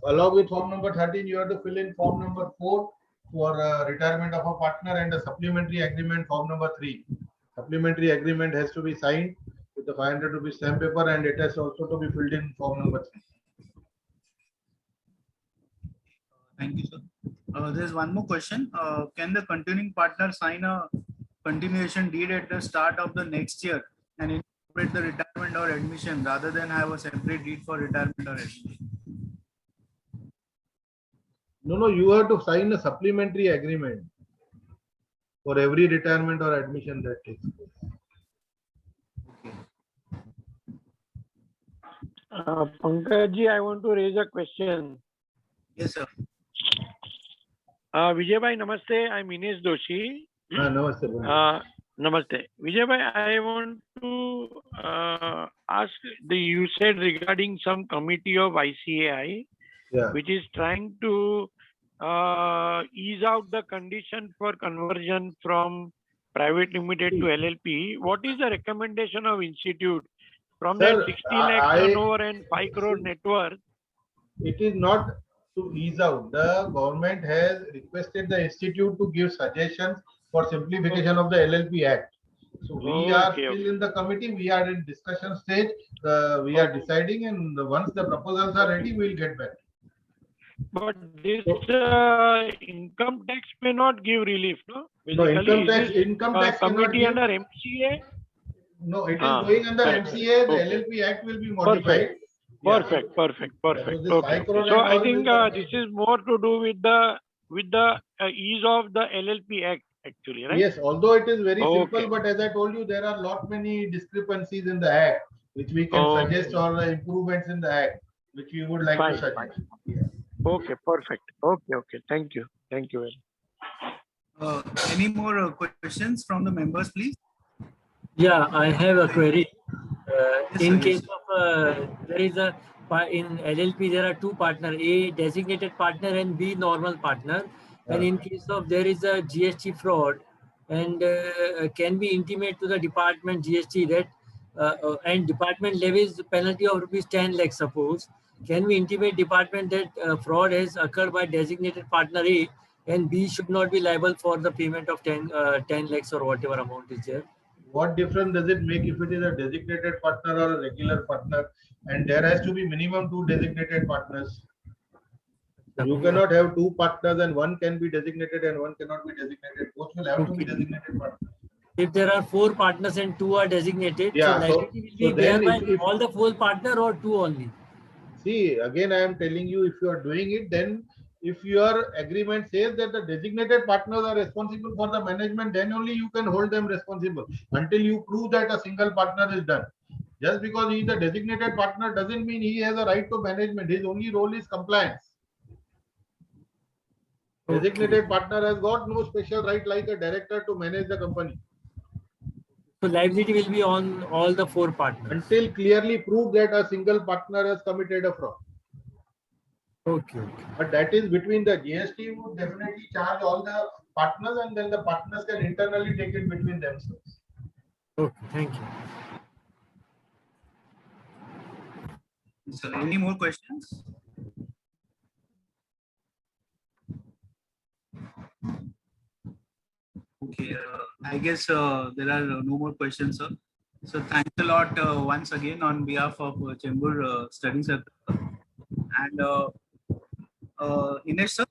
Along with form number 13, you have to fill in form number 4 for retirement of a partner and a supplementary agreement form number 3. Supplementary agreement has to be signed with the 500 rupees stamp paper, and it has also to be filled in form number 3. Thank you, sir. There's one more question. Can the continuing partner sign a continuation deed at the start of the next year and incorporate the retirement or admission rather than have a separate deed for retirement or admission? No, you have to sign a supplementary agreement for every retirement or admission that takes place. Pankaj ji, I want to raise a question. Yes, sir. Vijay bhai, namaste. I'm Ines Doshi. Namaste. Namaste. Vijay bhai, I want to ask, you said regarding some committee of ICAI, which is trying to ease out the condition for conversion from private limited to LLP. What is the recommendation of institute from that 60 lakh turnover and 5 crore net worth? It is not to ease out. The government has requested the institute to give suggestions for simplification of the LLP Act. So we are still in the committee. We are in discussion stage. We are deciding, and once the proposals are ready, we will get back. But this income tax may not give relief, no? No, income tax committee under MCA? No, it is going under MCA. The LLP Act will be modified. Perfect. Okay. So I think this is more to do with the ease of the LLP Act, actually, right? Yes, although it is very simple, but as I told you, there are lot many discrepancies in the Act, which we can suggest, or improvements in the Act, which we would like to suggest. Okay, perfect. Okay. Thank you. Very much. Any more questions from the members, please? Yeah, I have a query. In case of there is in LLP there are two partners, A designated partner and B normal partner. And in case of there is a GST fraud, and can we intimate to the department GST that and department levies the penalty of rupees 10 lakhs suppose. Can we intimate department that fraud has occurred by designated partner A and B should not be liable for the payment of 10 lakhs or whatever amount is there? What difference does it make if it is a designated partner or a regular partner? And there has to be minimum 2 designated partners. You cannot have 2 partners and one can be designated and one cannot be designated. Both will have to be designated partners. If there are 4 partners and 2 are designated, so liability will be there by all the 4 partners or 2 only? See, again, I am telling you, if you are doing it, then if your agreement says that the designated partners are responsible for the management, then only you can hold them responsible until you prove that a single partner is done. Just because he is a designated partner doesn't mean he has a right to management. His only role is compliance. Designated partner has got no special right like a director to manage the company. So liability will be on all the 4 partners. Until clearly proved that a single partner has committed a fraud. Okay. But that is between the GST would definitely charge all the partners, and then the partners can internally take it between themselves. Okay, thank you. So, any more questions? Okay, I guess there are no more questions, sir. So thanks a lot once again on behalf of Chembur Study Circle. And Inesh, sir?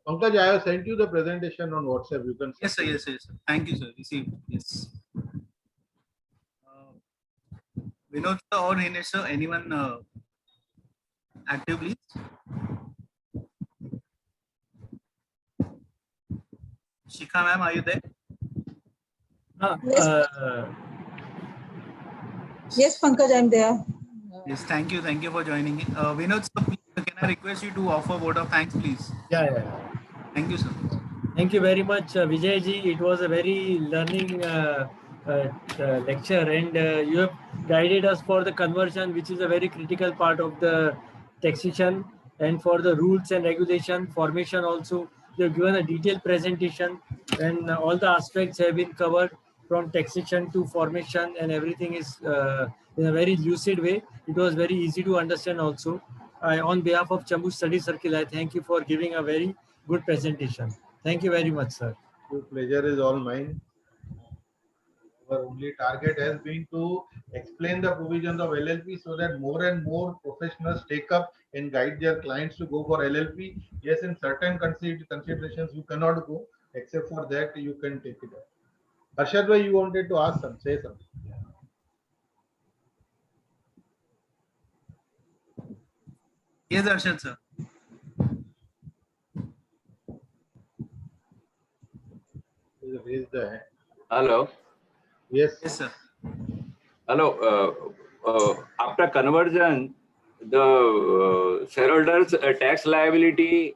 Pankaj, I have sent you the presentation on WhatsApp. You can. Yes, sir. Yes, sir. Thank you, sir. Received. Yes. Vinod sir or Inesh, sir, anyone active, please? Shikha ma'am, are you there? Yes, Pankaj, I'm there. Yes, thank you. Thank you for joining in. Vinod sir, please, can I request you to offer a vote of thanks, please? Yeah. Thank you, sir. Thank you very much, Vijay ji. It was a very learning lecture, and you have guided us for the conversion, which is a very critical part of the taxation, and for the rules and regulation formation also. You have given a detailed presentation, and all the aspects have been covered from taxation to formation, and everything is in a very lucid way. It was very easy to understand also. On behalf of Chembur Study Circle, I thank you for giving a very good presentation. Thank you very much, sir. The pleasure is all mine. Our only target has been to explain the provisions of LLP so that more and more professionals take up and guide their clients to go for LLP. Yes, in certain considerations you cannot go, except for that you can take it up. Arshad bhai, you wanted to ask something, say something. Yes, Arshad sir. Raise the hand. Hello. Yes. Yes, sir. Hello. After conversion, the shareholders' tax liability.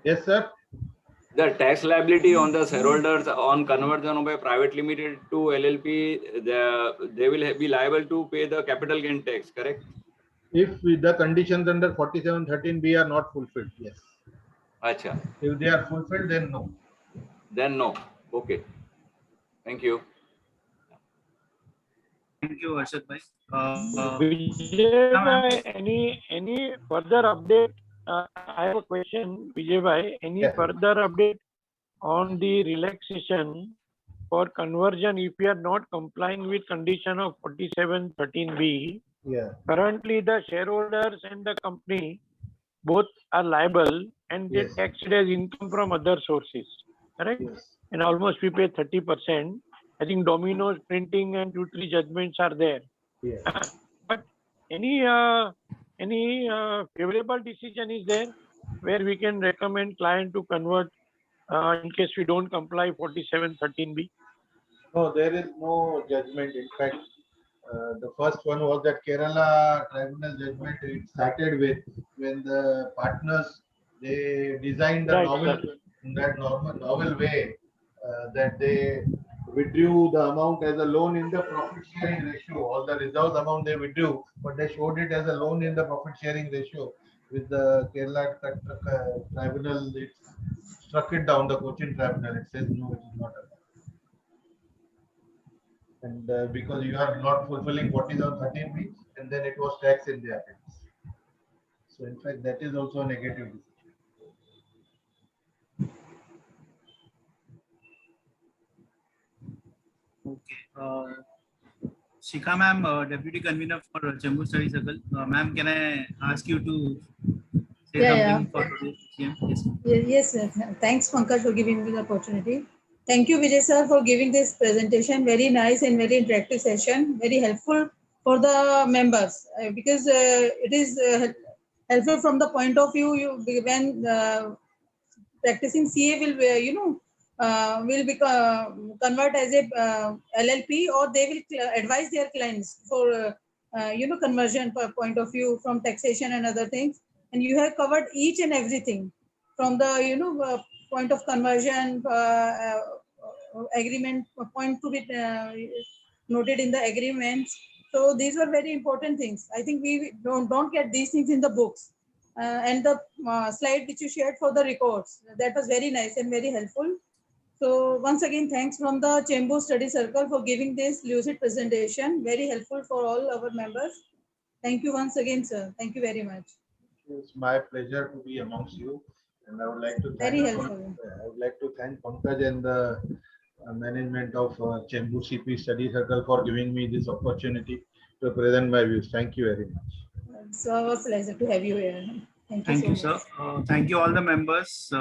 Yes, sir. The tax liability on the shareholders on conversion of a private limited to LLP, they will be liable to pay the capital gain tax, correct? If the conditions under 4713B are not fulfilled, yes. Acha. If they are fulfilled, then no. Then no. Okay. Thank you. Thank you, Arshad bhai. Vijay bhai, any further update? I have a question, Vijay bhai. Any further update on the relaxation for conversion if we are not complying with condition of 4713B? Yeah. Currently, the shareholders and the company both are liable, and they taxed as income from other sources, correct? Yes. And almost we pay 30%. I think Domino's printing and 2-3 judgments are there. Yeah. But any favorable decision is there where we can recommend client to convert in case we don't comply 4713B? No, there is no judgment. In fact, the first one was that Kerala tribunal judgment. It started with when the partners they designed the novel way that they withdrew the amount as a loan in the profit sharing ratio. All the reserves amount they withdrew, but they showed it as a loan in the profit sharing ratio. With the Kerala tribunal, it struck it down. The Cochin tribunal, it says no, it is not a. And because you are not fulfilling what is on 13B, and then it was taxed in the appendix. So in fact, that is also a negative decision. Okay. Shikha ma'am, Deputy Convener for Chembur Study Circle. Ma'am, can I ask you to say something for today's CM? Yes. Yes, sir. Thanks, Pankaj, for giving me the opportunity. Thank you, Vijay sir, for giving this presentation. Very nice and very interactive session. Very helpful for the members because it is helpful from the point of view when practicing CA will will be convert as a LLP, or they will advise their clients for conversion point of view from taxation and other things. And you have covered each and everything from the point of conversion agreement point to be noted in the agreements. So these were very important things. I think we don't get these things in the books. And the slide which you shared for the records, that was very nice and very helpful. So once again, thanks from the Chembur Study Circle for giving this lucid presentation. Very helpful for all our members. Thank you once again, sir. Thank you very much. It's my pleasure to be amongst you, and I would like to Very helpful. thank Pankaj and the management of Chembur CP Study Circle for giving me this opportunity to present my views. Thank you very much. It's our pleasure to have you here. Thank you, so sir. much. Thank you, all the members.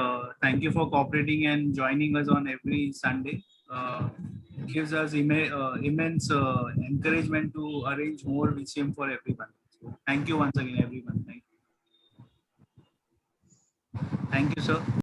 Thank you for cooperating and joining us on every Sunday. It gives us immense encouragement to arrange more VCM for everyone. So thank you once again, everyone. Thank you, sir.